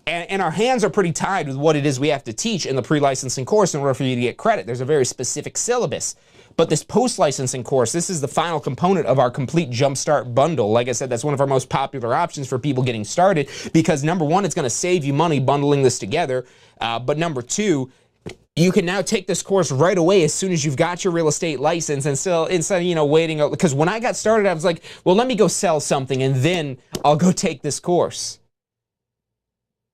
S2: And our hands are pretty tied with what it is we have to teach in the pre-licensing course in order for you to get credit. There's a very specific syllabus. But this post-licensing course, this is the final component of our Complete Jumpstart Bundle. Like I said, that's one of our most popular options for people getting started, because number one, it's going to save you money bundling this together. But number two, you can now take this course right away as soon as you've got your real estate license, and still, instead of, waiting, because when I got started, I was like, well, let me go sell something and then I'll go take this course.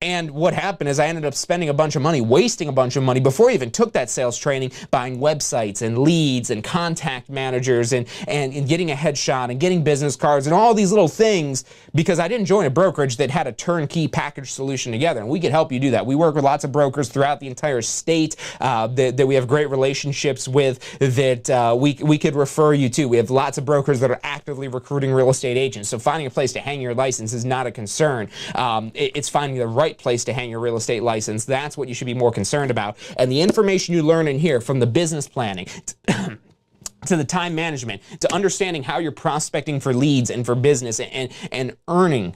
S2: And what happened is I ended up spending a bunch of money, wasting a bunch of money before I even took that sales training, buying websites and leads and contact managers and getting a headshot and getting business cards and all these little things, because I didn't join a brokerage that had a turnkey package solution together. And we could help you do that. We work with lots of brokers throughout the entire state that we have great relationships with, that we could refer you to. We have lots of brokers that are actively recruiting real estate agents. So finding a place to hang your license is not a concern. It's finding the right right place to hang your real estate license. That's what you should be more concerned about. And the information you learn in here, from the business planning to the time management, to understanding how you're prospecting for leads and for business and earning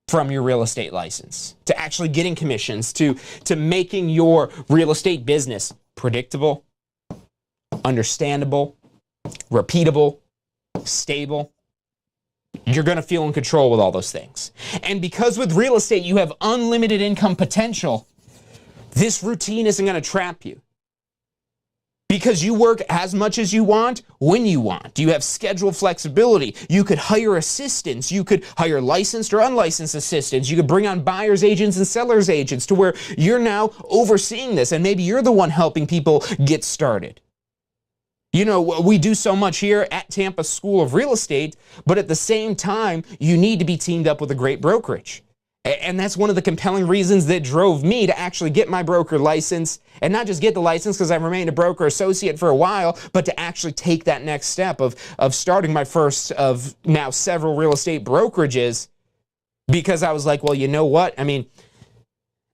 S2: from your real estate license, to actually getting commissions, to making your real estate business predictable, understandable, repeatable, stable. You're going to feel in control with all those things. And because with real estate you have unlimited income potential, this routine isn't going to trap you. Because you work as much as you want, when you want. You have schedule flexibility. You could hire assistants. You could hire licensed or unlicensed assistants. You could bring on buyer's agents and seller's agents to where you're now overseeing this, and maybe you're the one helping people get started. You know, we do so much here at Tampa School of Real Estate, but at the same time, you need to be teamed up with a great brokerage. And that's one of the compelling reasons that drove me to actually get my broker license, and not just get the license because I've remained a broker associate for a while, but to actually take that next step of starting my first of now several real estate brokerages, because I was like, well, you know what? I mean,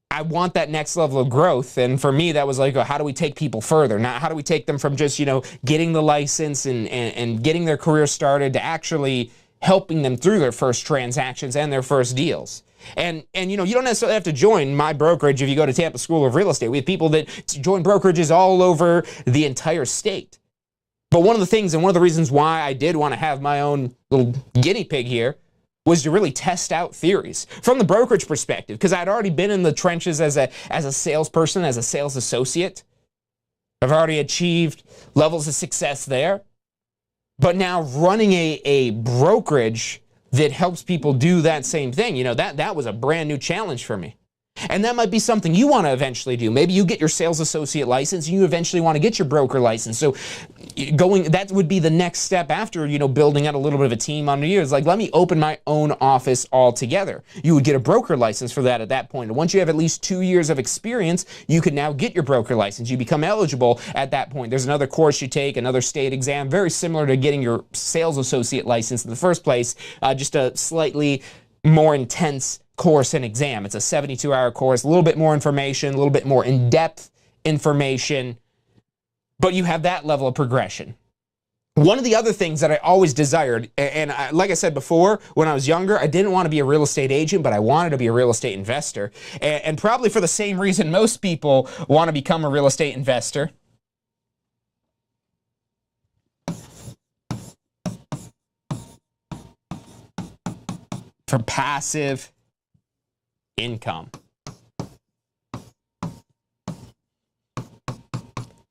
S2: I want that next level of growth. And for me, that was like, oh, how do we take people further? Now, how do we take them from just, you know, getting the license and getting their career started to actually helping them through their first transactions and their first deals? And you know, you don't necessarily have to join my brokerage if you go to Tampa School of Real Estate. We have people that join brokerages all over the entire state. But one of the things and one of the reasons why I did want to have my own little guinea pig here was to really test out theories from the brokerage perspective, because I'd already been in the trenches as a salesperson, as a sales associate. I've already achieved levels of success there. But now running a brokerage that helps people do that same thing, you know, that was a brand new challenge for me. And that might be something you want to eventually do. Maybe you get your sales associate license and you eventually want to get your broker license. So that would be the next step after, you know, building out a little bit of a team under you. It's like, let me open my own office altogether. You would get a broker license for that at that point. And once you have at least 2 years of experience, you could now get your broker license. You become eligible at that point. There's another course you take, another state exam, very similar to getting your sales associate license in the first place, just a slightly more intense course and exam. It's a 72-hour course, a little bit more information, a little bit more in-depth information, but you have that level of progression. One of the other things that I always desired, and like I said before, when I was younger, I didn't want to be a real estate agent, but I wanted to be a real estate investor. And probably for the same reason most people want to become a real estate investor. For passive income.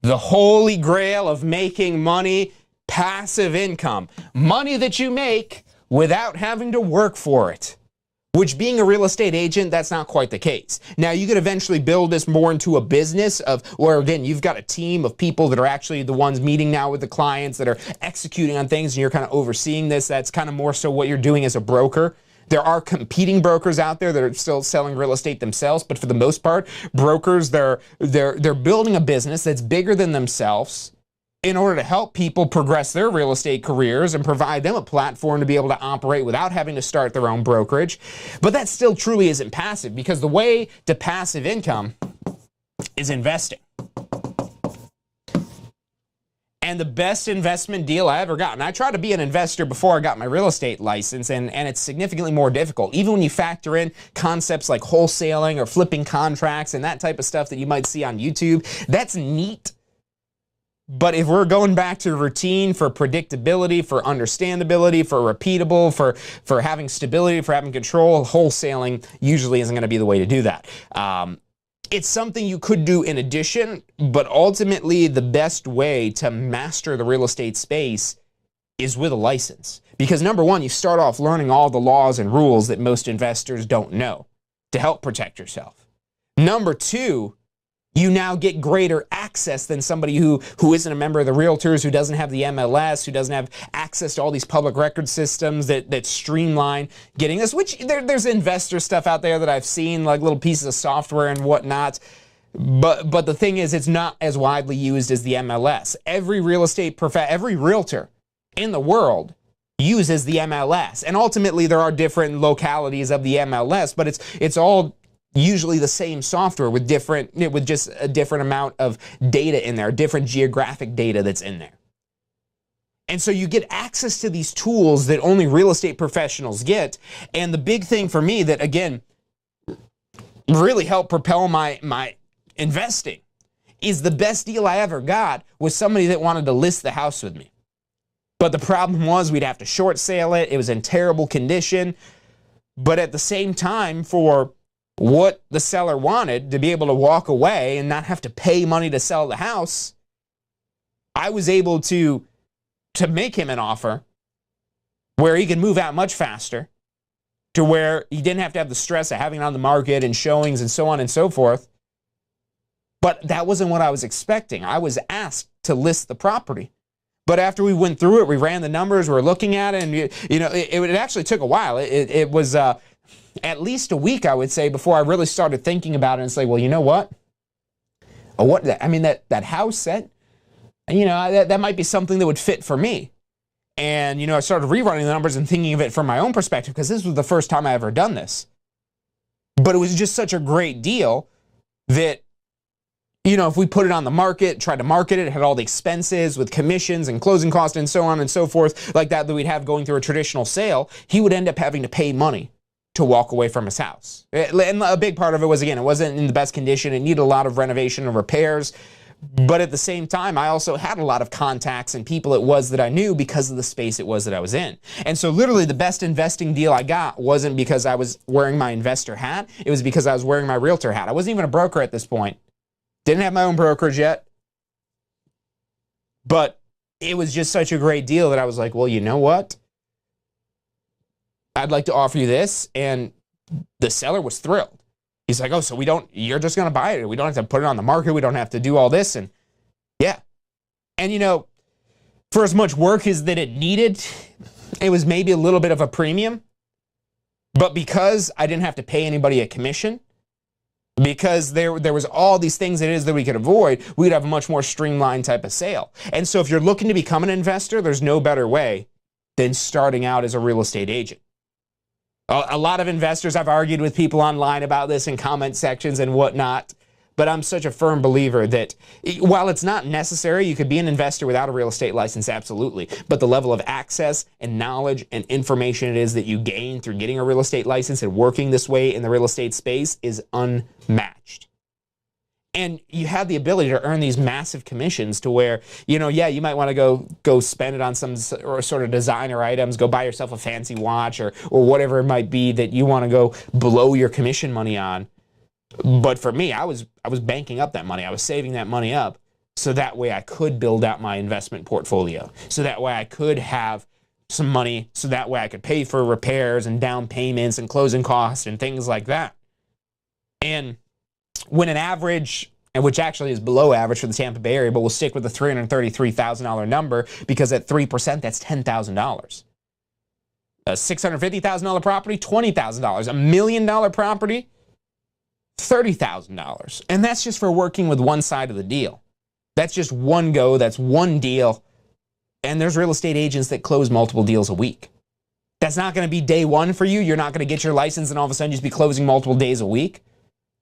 S2: The holy grail of making money, passive income. Money that you make without having to work for it. Which, being a real estate agent, that's not quite the case. Now, you could eventually build this more into a business where, again, you've got a team of people that are actually the ones meeting now with the clients, that are executing on things, and you're kind of overseeing this. That's kind of more so what you're doing as a broker. There are competing brokers out there that are still selling real estate themselves, but for the most part, brokers, they're building a business that's bigger than themselves in order to help people progress their real estate careers and provide them a platform to be able to operate without having to start their own brokerage. But that still truly isn't passive, because the way to passive income is investing. And the best investment deal I ever got, and I tried to be an investor before I got my real estate license, and it's significantly more difficult. Even when you factor in concepts like wholesaling or flipping contracts and that type of stuff that you might see on YouTube, that's neat. But if we're going back to routine for predictability, for understandability, for repeatable, for having stability, for having control, wholesaling usually isn't going to be the way to do that. It's something you could do in addition, but ultimately the best way to master the real estate space is with a license. Because number one, you start off learning all the laws and rules that most investors don't know to help protect yourself. Number two, you now get greater access than somebody who isn't a member of the Realtors, who doesn't have the MLS, who doesn't have access to all these public record systems that streamline getting this, which there's investor stuff out there that I've seen, like little pieces of software and whatnot. But the thing is, it's not as widely used as the MLS. Every real estate every realtor in the world uses the MLS. And ultimately, there are different localities of the MLS, but it's all usually the same software with just a different amount of data in there, different geographic data that's in there. And so you get access to these tools that only real estate professionals get. And the big thing for me that, again, really helped propel my investing is the best deal I ever got was somebody that wanted to list the house with me. But the problem was we'd have to short sale it. It was in terrible condition. But at the same time, for what the seller wanted, to be able to walk away and not have to pay money to sell the house, I was able to make him an offer where he could move out much faster, to where he didn't have to have the stress of having it on the market and showings and so on and so forth. But that wasn't what I was expecting. I was asked to list the property. But after we went through it, we ran the numbers, we were looking at it, and it actually took a while. It was at least a week, I would say, before I really started thinking about it and say, well, you know what? That house set, that might be something that would fit for me. And, I started rerunning the numbers and thinking of it from my own perspective, because this was the first time I ever done this. But it was just such a great deal that, if we put it on the market, tried to market it, had all the expenses with commissions and closing costs and so on and so forth, like that we'd have going through a traditional sale, he would end up having to pay money to walk away from his house. And a big part of it was, again, it wasn't in the best condition. It needed a lot of renovation and repairs. But at the same time, I also had a lot of contacts and people it was that I knew because of the space it was that I was in. And so literally the best investing deal I got wasn't because I was wearing my investor hat. It was because I was wearing my realtor hat. I wasn't even a broker at this point. Didn't have my own brokerage yet. But it was just such a great deal that I was like, well, you know what? I'd like to offer you this. And the seller was thrilled. He's like, oh, so you're just going to buy it. We don't have to put it on the market. We don't have to do all this. And yeah. And for as much work as that it needed, it was maybe a little bit of a premium. But because I didn't have to pay anybody a commission, because there was all these things it is that we could avoid, we'd have a much more streamlined type of sale. And so if you're looking to become an investor, there's no better way than starting out as a real estate agent. A lot of investors, I've argued with people online about this in comment sections and whatnot, but I'm such a firm believer that while it's not necessary, you could be an investor without a real estate license, absolutely. But the level of access and knowledge and information it is that you gain through getting a real estate license and working this way in the real estate space is unmatched. And you have the ability to earn these massive commissions to where, you might want to go spend it on some sort of designer items, go buy yourself a fancy watch or whatever it might be that you want to go blow your commission money on. But for me, I was banking up that money. I was saving that money up so that way I could build out my investment portfolio. So that way I could have some money, so that way I could pay for repairs and down payments and closing costs and things like that. And when an average, and which actually is below average for the Tampa Bay area, but we'll stick with the $333,000 number because at 3%, that's $10,000. A $650,000 property, $20,000. $1 million property, $30,000. And that's just for working with one side of the deal. That's just one go, that's one deal. And there's real estate agents that close multiple deals a week. That's not going to be day one for you. You're not going to get your license and all of a sudden just be closing multiple days a week.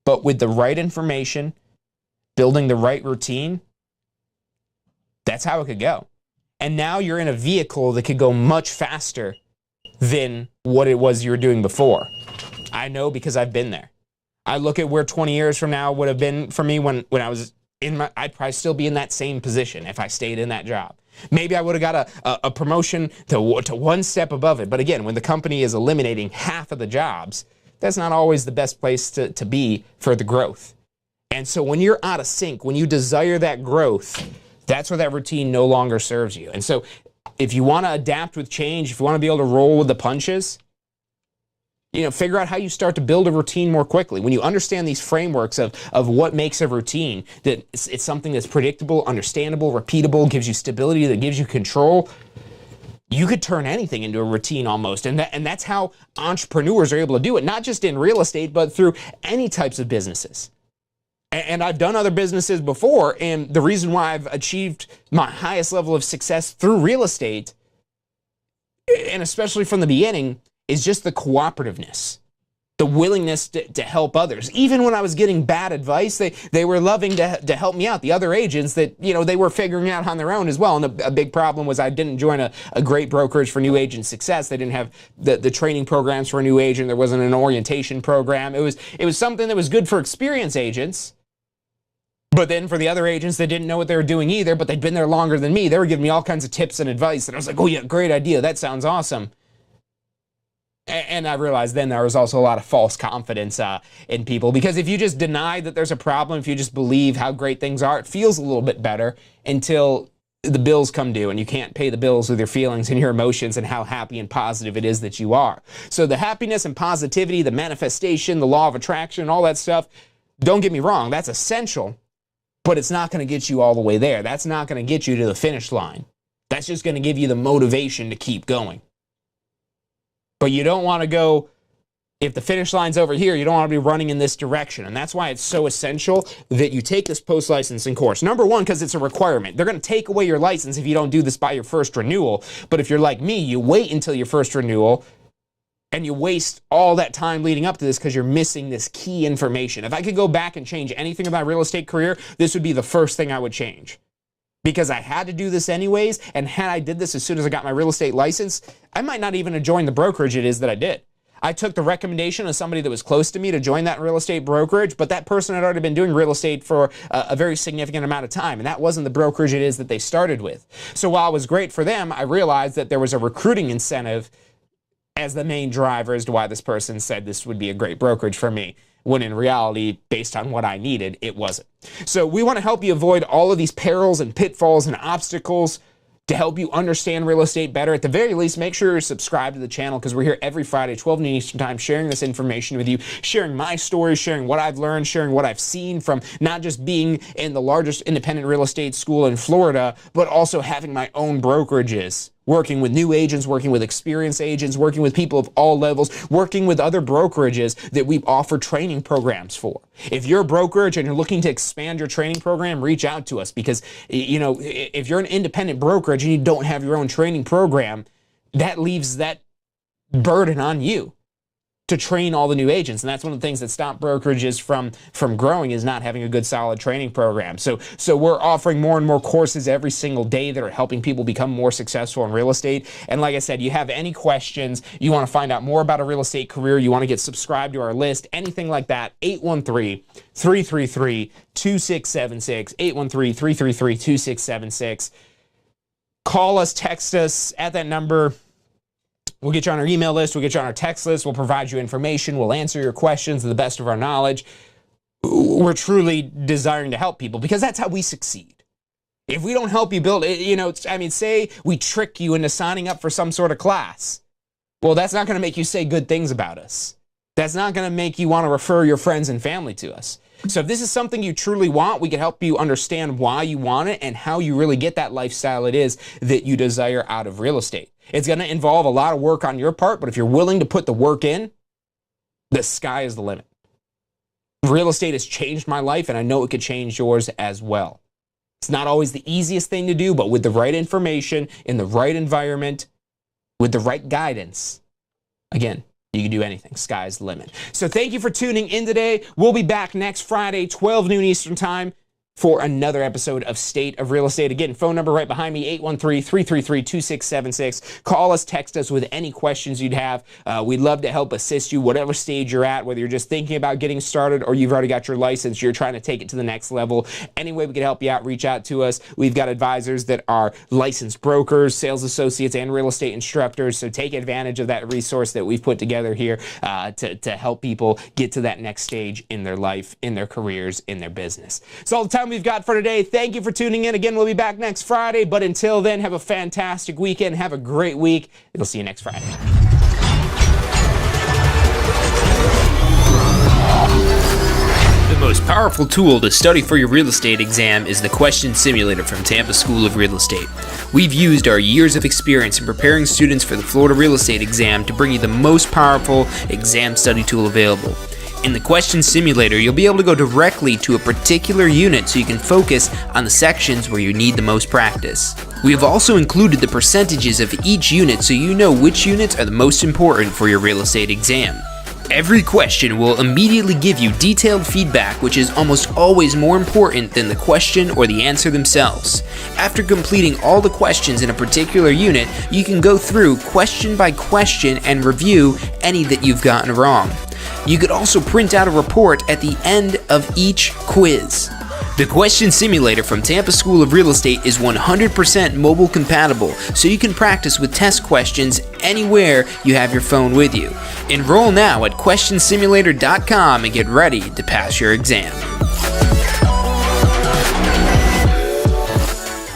S2: But with the right information, building the right routine, that's how it could go. And now you're in a vehicle that could go much faster than what it was you were doing before. I know because I've been there. I look at where 20 years from now would have been for me when I was I'd probably still be in that same position if I stayed in that job. Maybe I would have got a promotion to one step above it. But again, when the company is eliminating half of the jobs, that's not always the best place to be for the growth. And so when you're out of sync, when you desire that growth, that's where that routine no longer serves you. And so if you want to adapt with change, if you want to be able to roll with the punches, figure out how you start to build a routine more quickly. When you understand these frameworks of what makes a routine, that it's something that's predictable, understandable, repeatable, gives you stability, that gives you control, you could turn anything into a routine almost. And that's how entrepreneurs are able to do it, not just in real estate, but through any types of businesses. And I've done other businesses before, and the reason why I've achieved my highest level of success through real estate and especially from the beginning, is just the cooperativeness, the willingness to help others. Even when I was getting bad advice, they were loving to help me out. The other agents that, they were figuring out on their own as well. And a big problem was I didn't join a great brokerage for new agent success. They didn't have the training programs for a new agent. There wasn't an orientation program. It was something that was good for experienced agents. But then for the other agents that didn't know what they were doing either, but they'd been there longer than me, they were giving me all kinds of tips and advice. And I was like, oh yeah, great idea. That sounds awesome. And I realized then there was also a lot of false confidence in people, because if you just deny that there's a problem, if you just believe how great things are, it feels a little bit better until the bills come due and you can't pay the bills with your feelings and your emotions and how happy and positive it is that you are. So the happiness and positivity, the manifestation, the law of attraction, all that stuff, don't get me wrong, that's essential, but it's not going to get you all the way there. That's not going to get you to the finish line. That's just going to give you the motivation to keep going. But you don't want to go, if the finish line's over here, you don't want to be running in this direction. And that's why it's so essential that you take this post-licensing course. Number one, because it's a requirement. They're going to take away your license if you don't do this by your first renewal. But if you're like me, you wait until your first renewal and you waste all that time leading up to this because you're missing this key information. If I could go back and change anything about my real estate career, this would be the first thing I would change. Because I had to do this anyways, and had I did this as soon as I got my real estate license, I might not even have joined the brokerage it is that I did. I took the recommendation of somebody that was close to me to join that real estate brokerage, but that person had already been doing real estate for a very significant amount of time, and that wasn't the brokerage it is that they started with. So while it was great for them, I realized that there was a recruiting incentive as the main driver as to why this person said this would be a great brokerage for me, when in reality, based on what I needed, it wasn't. So we want to help you avoid all of these perils and pitfalls and obstacles to help you understand real estate better. At the very least, make sure you're subscribed to the channel, because we're here every Friday, 12 noon Eastern time, sharing this information with you, sharing my stories, sharing what I've learned, sharing what I've seen from not just being in the largest independent real estate school in Florida, but also having my own brokerages, working with new agents, working with experienced agents, working with people of all levels, working with other brokerages that we offer training programs for. If you're a brokerage and you're looking to expand your training program, reach out to us, because, if you're an independent brokerage and you don't have your own training program, that leaves that burden on you to train all the new agents. And that's one of the things that stop brokerages from growing, is not having a good solid training program. So we're offering more and more courses every single day that are helping people become more successful in real estate. And like I said, you have any questions, you want to find out more about a real estate career, you want to get subscribed to our list, anything like that, 813-333-2676, 813-333-2676. Call us, text us at that number. We'll get you on our email list. We'll get you on our text list. We'll provide you information. We'll answer your questions to the best of our knowledge. We're truly desiring to help people, because that's how we succeed. If we don't help you build, say we trick you into signing up for some sort of class. Well, that's not going to make you say good things about us. That's not going to make you want to refer your friends and family to us. So if this is something you truly want, we can help you understand why you want it and how you really get that lifestyle it is that you desire out of real estate. It's going to involve a lot of work on your part, but if you're willing to put the work in, the sky is the limit. Real estate has changed my life, and I know it could change yours as well. It's not always the easiest thing to do, but with the right information, in the right environment, with the right guidance, again, you can do anything. Sky's the limit. So thank you for tuning in today. We'll be back next Friday, 12 noon Eastern time, for another episode of State of Real Estate. Again, phone number right behind me, 813-333-2676. Call us, text us with any questions you'd have. We'd love to help assist you, whatever stage you're at, whether you're just thinking about getting started or you've already got your license, you're trying to take it to the next level. Any way we can help you out, reach out to us. We've got advisors that are licensed brokers, sales associates, and real estate instructors, so take advantage of that resource that we've put together here to help people get to that next stage in their life, in their careers, in their business. So all the time we've got for today. Thank you for tuning in. Again, we'll be back next Friday, but until then, have a fantastic weekend. Have a great week. We'll see you next Friday.
S1: The most powerful tool to study for your real estate exam is the Question Simulator from Tampa School of Real Estate. We've used our years of experience in preparing students for the Florida real estate exam to bring you the most powerful exam study tool available. In the question simulator, you'll be able to go directly to a particular unit so you can focus on the sections where you need the most practice. We have also included the percentages of each unit so you know which units are the most important for your real estate exam. Every question will immediately give you detailed feedback, which is almost always more important than the question or the answer themselves. After completing all the questions in a particular unit, you can go through question by question and review any that you've gotten wrong. You could also print out a report at the end of each quiz. The question simulator from Tampa School of Real Estate is 100% mobile compatible, so you can practice with test questions anywhere you have your phone with you. Enroll now at questionsimulator.com and get ready to pass your exam.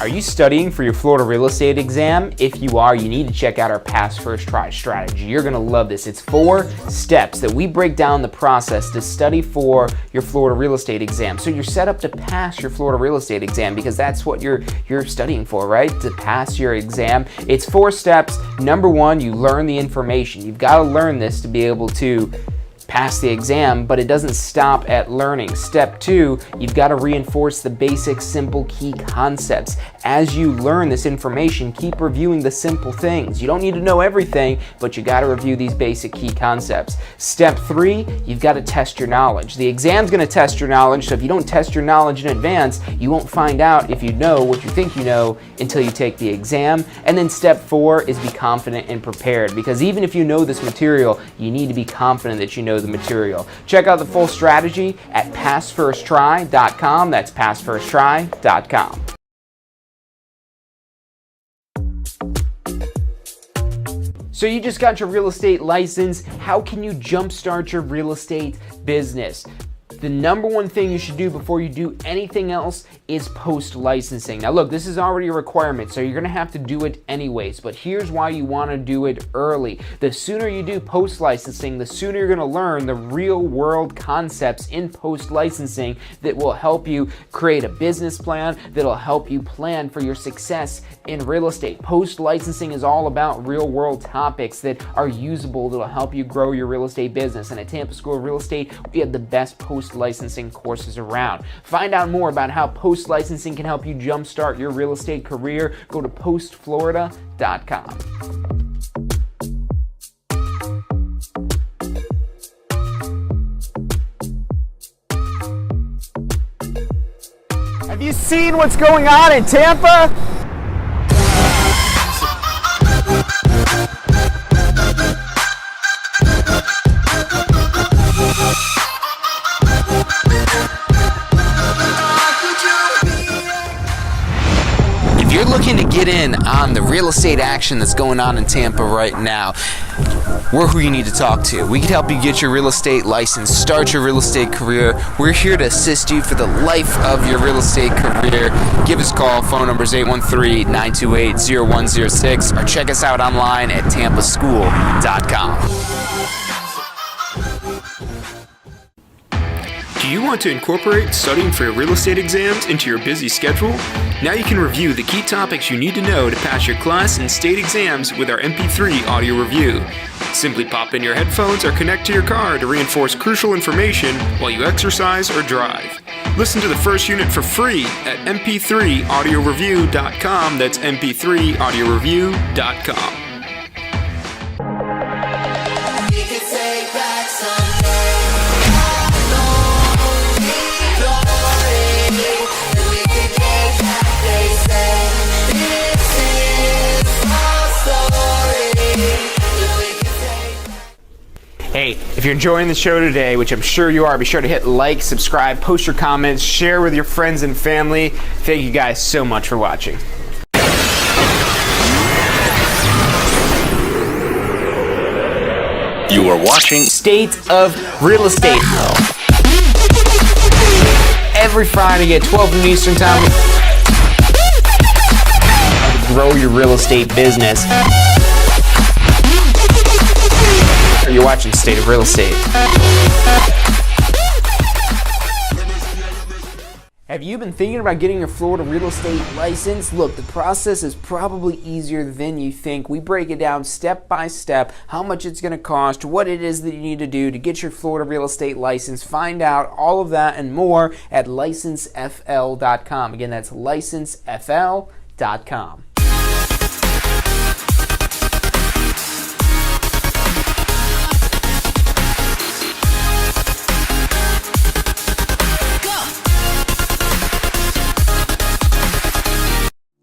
S2: Are you studying for your Florida real estate exam? If you are, you need to check out our Pass First Try strategy. You're gonna love this. It's 4 steps that we break down the process to study for your Florida real estate exam. So you're set up to pass your Florida real estate exam because that's what you're studying for, right? To pass your exam. It's 4 steps. Number 1, you learn the information. You've got to learn this to be able to pass the exam, but it doesn't stop at learning. Step 2, you've got to reinforce the basic, simple, key concepts. As you learn this information, keep reviewing the simple things. You don't need to know everything, but you got to review these basic key concepts. Step 3, you've got to test your knowledge. The exam's going to test your knowledge, so if you don't test your knowledge in advance, you won't find out if you know what you think you know until you take the exam. And then step 4 is be confident and prepared, because even if you know this material, you need to be confident that you know the material. Check out the full strategy at passfirsttry.com. That's passfirsttry.com. So you just got your real estate license. How can you jumpstart your real estate business? The number one thing you should do before you do anything else is post-licensing. Now look, this is already a requirement, so you're gonna have to do it anyways, but here's why you wanna do it early. The sooner you do post-licensing, the sooner you're gonna learn the real-world concepts in post-licensing that will help you create a business plan, that'll help you plan for your success in real estate. Post-licensing is all about real-world topics that are usable, that'll help you grow your real estate business. And at Tampa School of Real Estate, we have the best post-licensing courses around. Find out more about how post-licensing can help you jumpstart your real estate career. Go to postflorida.com. Have you seen what's going on in Tampa?
S1: If you're looking to get in on the real estate action that's going on in Tampa right now, we're who you need to talk to. We can help you get your real estate license, start your real estate career. We're here to assist you for the life of your real estate career. Give us a call. Phone number is 813-928-0106, or check us out online at tampaschool.com. Do you want to incorporate studying for your real estate exams into your busy schedule? Now you can review the key topics you need to know to pass your class and state exams with our MP3 audio review. Simply pop in your headphones or connect to your car to reinforce crucial information while you exercise or drive. Listen to the first unit for free at mp3audioreview.com. That's mp3audioreview.com.
S2: Hey, if you're enjoying the show today, which I'm sure you are, be sure to hit like, subscribe, post your comments, share with your friends and family. Thank you guys so much for watching.
S3: You are watching
S2: State of Real Estate. Every Friday at 12 noon Eastern Time. Grow your real estate business. You're watching State of Real Estate.
S1: Have you been thinking about getting your Florida real estate license? Look, the process is probably easier than you think. We break it down step by step, how much it's going to cost, what it is that you need to do to get your Florida real estate license. Find out all of that and more at licensefl.com. Again, that's licensefl.com.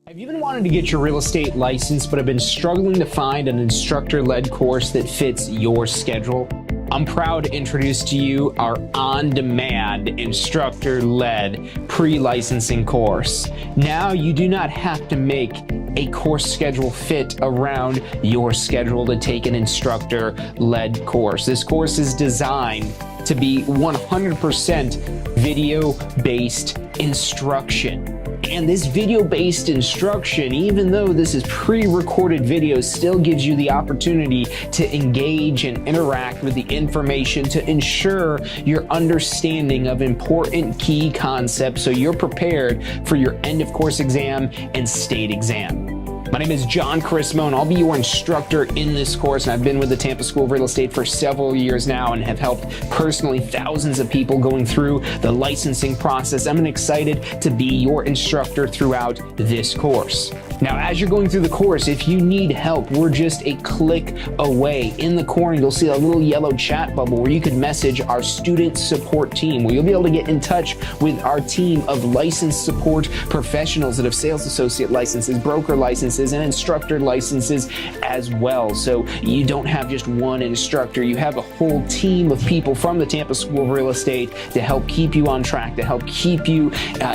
S1: Have you been wanting to get your real estate license but have been struggling to find an instructor-led course that fits your schedule? I'm proud to introduce to you our on-demand instructor-led pre-licensing course. Now you do not have to make a course schedule fit around your schedule to take an instructor-led course. This course is designed to be 100% video-based instruction. And this video-based instruction, even though this is pre-recorded video, still gives you the opportunity to engage and interact with the information to ensure your understanding of important key concepts so you're prepared for your end of course exam and state exam. My name is John Chrismo, and I'll be your instructor in this course. And I've been with the Tampa School of Real Estate for several years now and have helped personally thousands of people going through the licensing process. I'm excited to be your instructor throughout this course. Now, as you're going through the course, if you need help, we're just a click away. In the corner, you'll see a little yellow chat bubble where you can message our student support team, where you'll be able to get in touch with our team of licensed support professionals that have sales associate licenses, broker licenses, and instructor licenses as well. So you don't have just one instructor, you have a whole team of people from the Tampa School of Real Estate to help keep you on track, to help keep you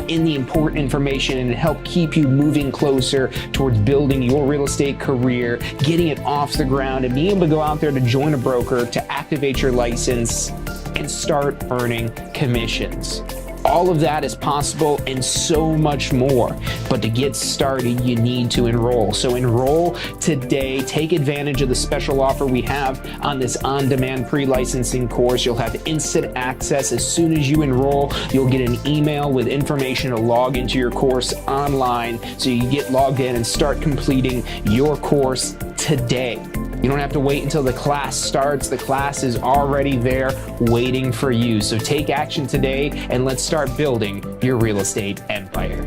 S1: in the important information, and to help keep you moving closer towards building your real estate career, getting it off the ground, and being able to go out there to join a broker, to activate your license, and start earning commissions. All of that is possible and so much more. But to get started, you need to enroll. So enroll today. Take advantage of the special offer we have on this on-demand pre-licensing course. You'll have instant access as soon as you enroll. You'll get an email with information to log into your course online so you get logged in and start completing your course today. You don't have to wait until the class starts. The class is already there waiting for you. So take action today and let's start building your real estate empire.